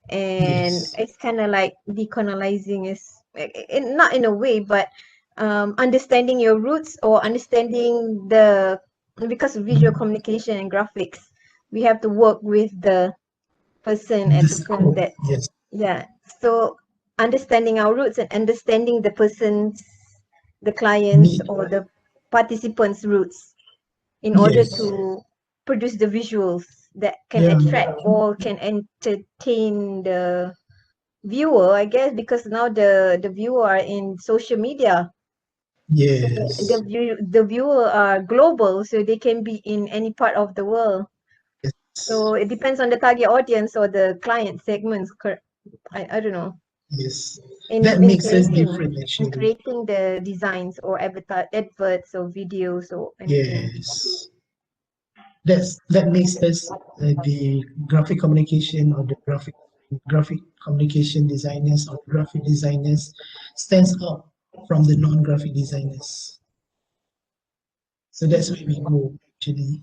and yes, it's kind of like decolonizing is not in a way, but understanding your roots or understanding because of visual mm, communication and graphics, we have to work with the person the at the front scope. that, Yes, yeah. So understanding our roots and understanding the clients need. or the participants' roots in order Yes, to produce the visuals that can yeah, attract or can entertain the viewer, I guess, because now the viewer are in social media. So yes, the viewer are global, so they can be in any part of the world. yes, So it depends on the target audience or the client segments. I don't know. yes. In That in makes us creating different in actually. creating the designs or adverts or videos or anything. Yes, that makes us the graphic communication or the graphic communication designers or graphic designers stands out from the non-graphic designers. So that's where we go actually.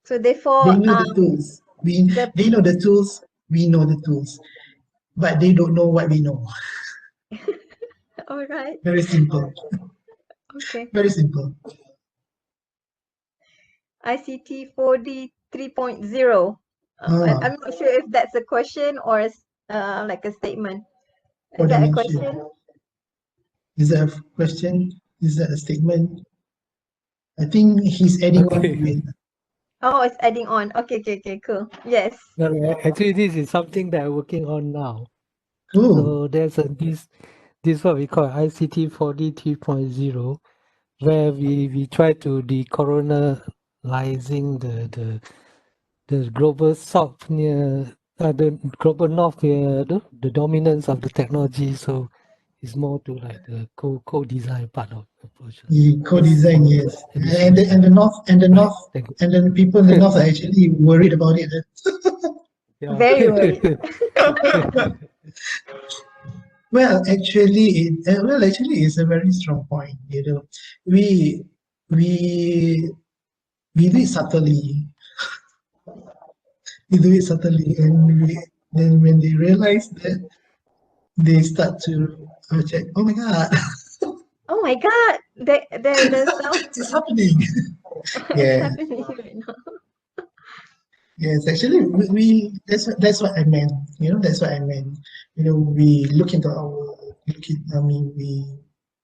So They therefore, know the tools. the They know the tools. We know the tools, but they don't know what we know. all right, Very simple. okay. Very simple. ICT 4D 3.0. Ah, I'm not sure if that's a question or like a statement. for Is that a dimension. question? Is that a question? Is that a statement? I think he's adding on to Okay. it. Oh, it's adding on. Okay, okay, okay, cool. Yes. No, actually, this is something that I'm working on now. Oh, So there's this what we call ICT 4D 3.0, where we try to decolonializing the global south near the global north near the dominance of the technology. So it's more to like the co-design part of the project. he Just co-design, small yes. And additional. the, and the north and the Right. north Thank you. and then people in the north are actually worried about it. Yeah. Very worried. Well, actually, it's a very strong point. We we we do it subtly. We do it subtly, and then when they realize that, they start to check. Oh my God, Oh my God, the sound it's happening. it's Yeah, happening right now. Yes, actually, that's what I meant. You know, that's what I meant. You know, we look into I mean, we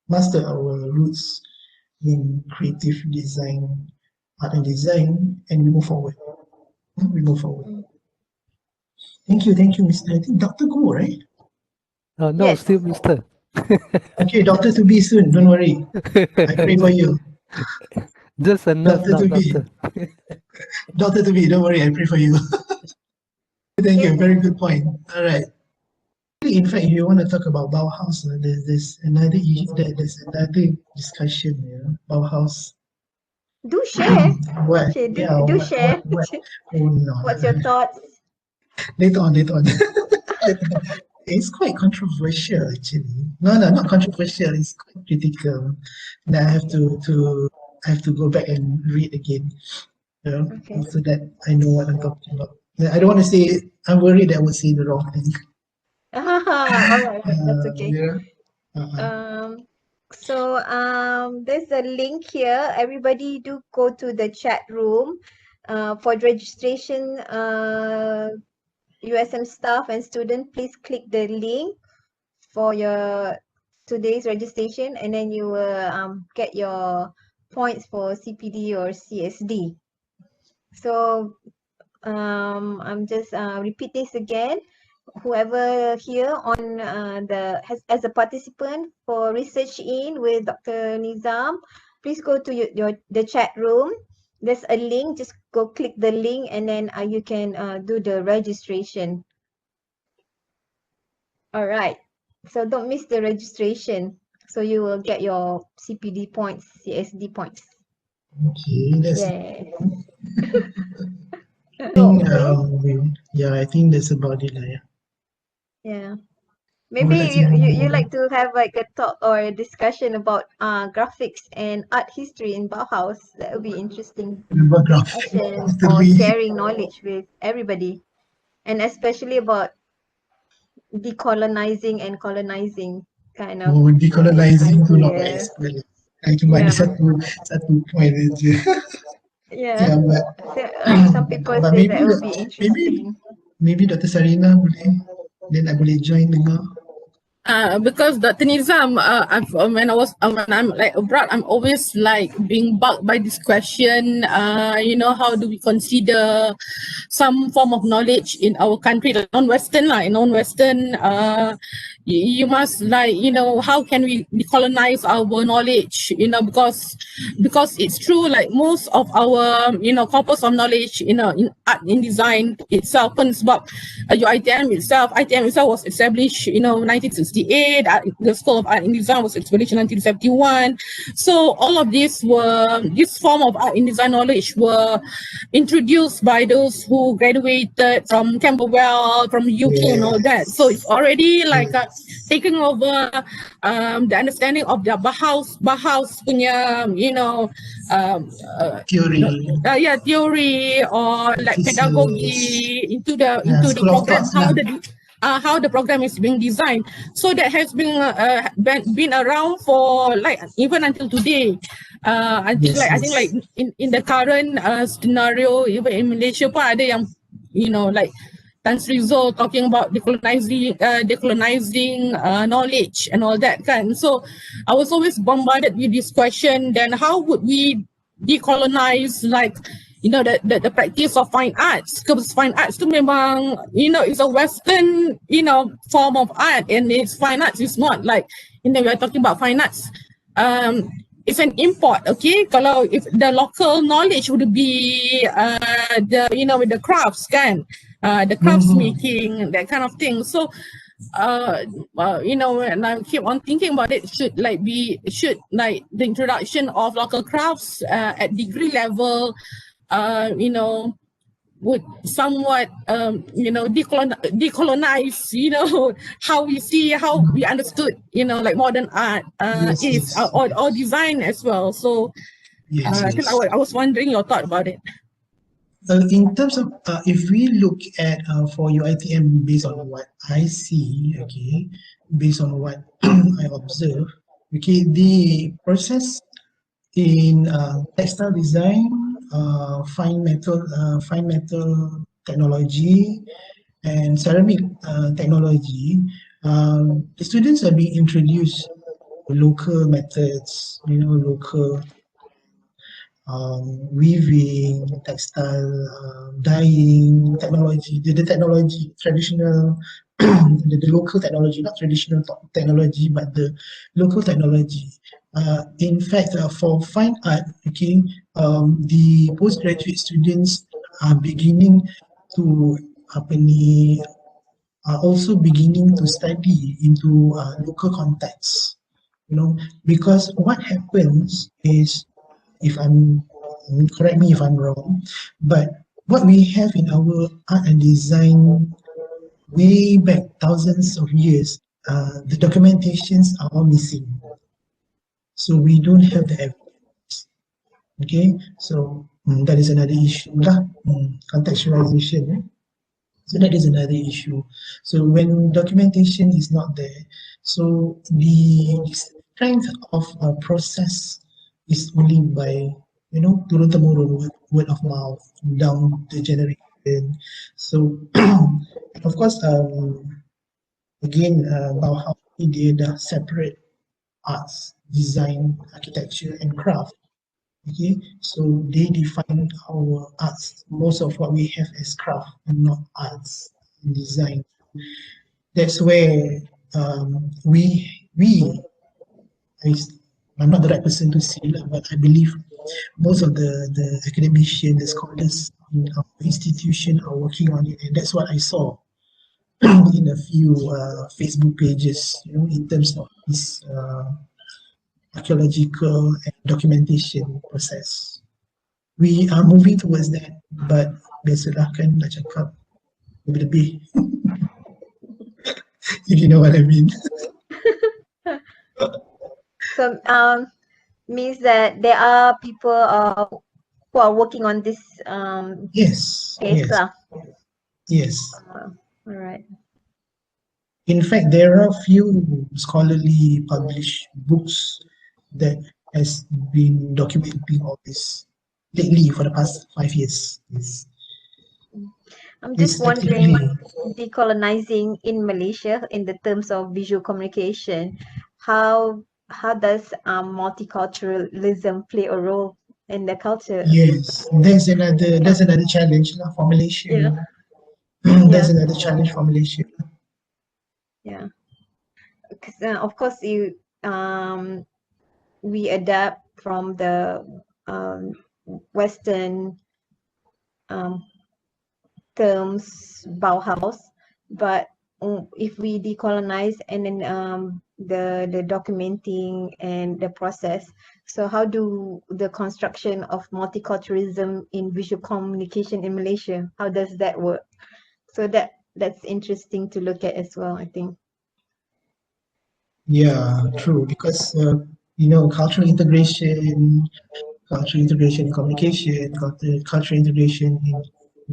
master our roots in creative design, art and design, and we move forward. We move forward. Mm. Thank you, Mr. I think Dr. Go, right? No, Yes. still Mister. Okay, doctor to be soon. Don't worry. I pray for you, Just a nurse, doctor to not be. doctor. Doctor to be. Don't worry. I pray for you. Thank you. Yes. Very good point. All right. In fact, if you want to talk about Bauhaus, there's another discussion. You know, Bauhaus. Do share. What? Okay, Yeah. do share. What? Oh no. What's your thoughts? Later on. Later on. Later on. It's quite controversial, actually. No, no, not controversial. It's quite critical. And I have to go back and read again. You know, Okay. so that I know what I'm talking about. I don't want to say. I'm worried that I would say the wrong thing. All right, that's okay. Yeah. Uh-uh. Um, there's a link here. Everybody do go to the chat room. For registration, USM staff and student, please click the link for your today's registration, and then you will get your points for CPD or CSD. So I'm just repeat this again. Whoever here on as a participant for research in with Dr. Nizam, please go to the chat room. There's a link. Just go click the link, and then you can do the registration. All right. So don't miss the registration. So you will get your CPD points, CSD points. Okay, that's Yeah. thing. Okay. Yeah, I think that's about it. Yeah. Yeah. I would Maybe like to you know like to have like a talk or a discussion about graphics and art history in Bauhaus. That would be interesting about graphic discussion or history sharing knowledge with everybody, and especially about decolonizing and colonizing kind of or decolonizing to not idea. explain. Cuma ada Yeah. satu point je. Yeah. Yeah, So, some people but say that would be maybe interesting. maybe Dr. Sarina boleh, then I boleh join dengar. Because Dr. Nizam, when I'm like abroad, I'm always like being bugged by this question. How do we consider some form of knowledge in our country, like non-Western, non-Western? You must how can we decolonize our knowledge? Because it's true, like most of our corpus of knowledge, in art, in design itself, sebab ITM itself was established 1968. The School of Art and Design was established in 1971. So all of this form of art and design knowledge were introduced by those who graduated from Camberwell, from UK and all that. So it's already like taking over the understanding of the Bauhaus punya, Theory, theory or like thesis, pedagogy into the school of program, thoughts lah. how the program is being designed. So that has been around for like even until today. I think Yes, like I think like in the current scenario, even in Malaysia pun ada yang like Tan Sri Zul talking about decolonizing knowledge and all that kan. So I was always bombarded with this question. Then how would we decolonize like the practice of fine arts? Because fine arts tu memang it's a Western form of art, and it's fine arts. It's not like we are talking about fine arts. It's an import, okay? Kalau if the local knowledge would be with the crafts kan, the crafts making, that kind of thing. So and I keep on thinking about it, should the introduction of local crafts at degree level, would somewhat decolonize how we understood like modern art yes, is, yes, or design as well. So yes, I think yes. I was wondering your thought about it. In terms of if we look at for UiTM based on what I see, okay, based on what I observe, okay, the process in textile design fine metal technology and ceramic technology. The students are being introduced to local methods, local weaving, textile, dyeing, technology, the technology, traditional, the local technology, not traditional technology, but the local technology. In fact, for fine art, okay, the postgraduate students are beginning to apa ni, are also beginning to study into local context, because what happens is, if I'm correct me if I'm wrong, but what we have in our art and design way back thousands of years, the documentations are all missing. So we don't have the evidence. Okay, so that is another issue lah. Contextualization. So that is another issue. So when documentation is not there, so the strength of a process is only by, turun temurun, word of mouth, down the generation. So of course, again, Bauhaus dia dah separate arts, design, architecture, and craft. Okay, so they define our arts, most of what we have as craft and not arts and design. That's where I'm not the right person to say, but I believe most of the academicians, the scholars in our institution are working on it, and that's what I saw in a few Facebook pages, in terms of this archaeological and documentation process. We are moving towards that, but biasalah kan nak cakap lebih-lebih. If you know what I mean. So means that there are people who are working on this Yes, case yes, lah. yes. All right. In fact, there are few scholarly published books that has been documenting all this lately for the past 5 years. Yes. I'm It's just wondering, actively, decolonizing in Malaysia in the terms of visual communication, how does multiculturalism play a role in the culture? yes, there's another challenge lah for Malaysia. Yeah. There's Yeah. another challenge for Malaysia. Yeah. Because of course we adapt from the Western terms Bauhaus, but if we decolonize and then the documenting and the process, so how do the construction of multiculturalism in visual communication in Malaysia, how does that work? So that's interesting to look at as well, I think. Yeah, true. Because cultural integration in communication, cultural integration in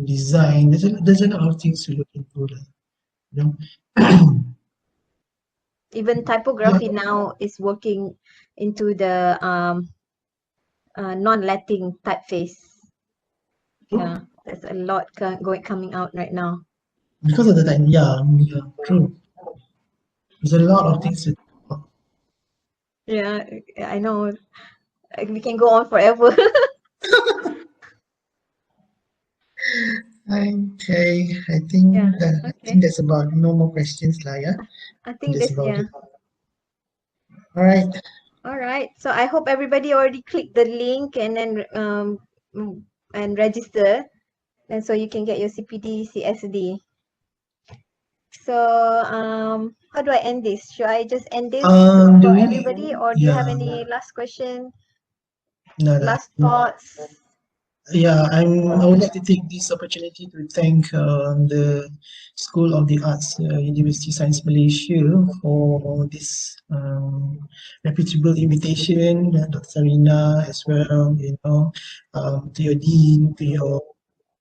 design. There's a lot of things to look into. Even typography now is working into the non-Latin typeface. Yeah, there's a lot coming out right now. Because of the time, yeah, true. There's a lot of things to talk about. Yeah, I know. We can go on forever. Okay, I think Yeah, I okay. think that's about no more questions lah, yeah. I think That's this, about yeah. it. All right. All right. So I hope everybody already clicked the link and then and register, and so you can get your CPD CSD. So how do I end this? Should I just end this for everybody, or do you have any last question? No. Last thoughts? Yeah, I would like to take this opportunity to thank the School of the Arts, University Science Malaysia, for this reputable invitation, Dr. Sarina as well, to your dean, to your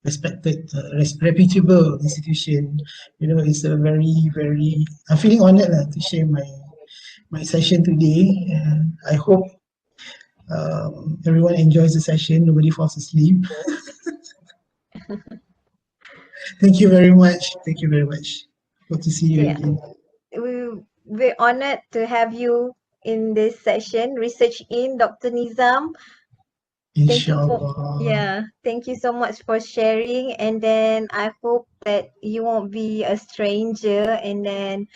respected, reputable institution. It's a very, very, I'm feeling honored to share my session today. I hope everyone enjoys the session. Nobody falls asleep. Thank you very much. Thank you very much. Hope to see you Yeah. again. We're honored to have you in this session. Research in Dr. Nizam. Thank you for thank you so much for sharing, and then I hope that you won't be a stranger, and then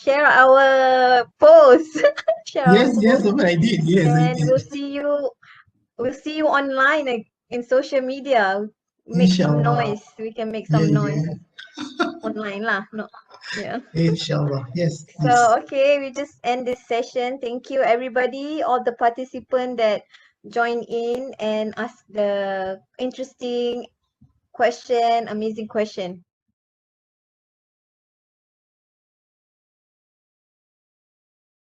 share our post. Share our Yes, post, I did. Yes, I and did. we'll see you online, like, in social media. Make some Inshallah. noise. We can make Yeah, some noise yeah. online lah. No. Yeah. Inshallah. Yes, please. So, okay, we just end this session. Thank you, everybody, all the participants that joined in and asked the interesting question, amazing question.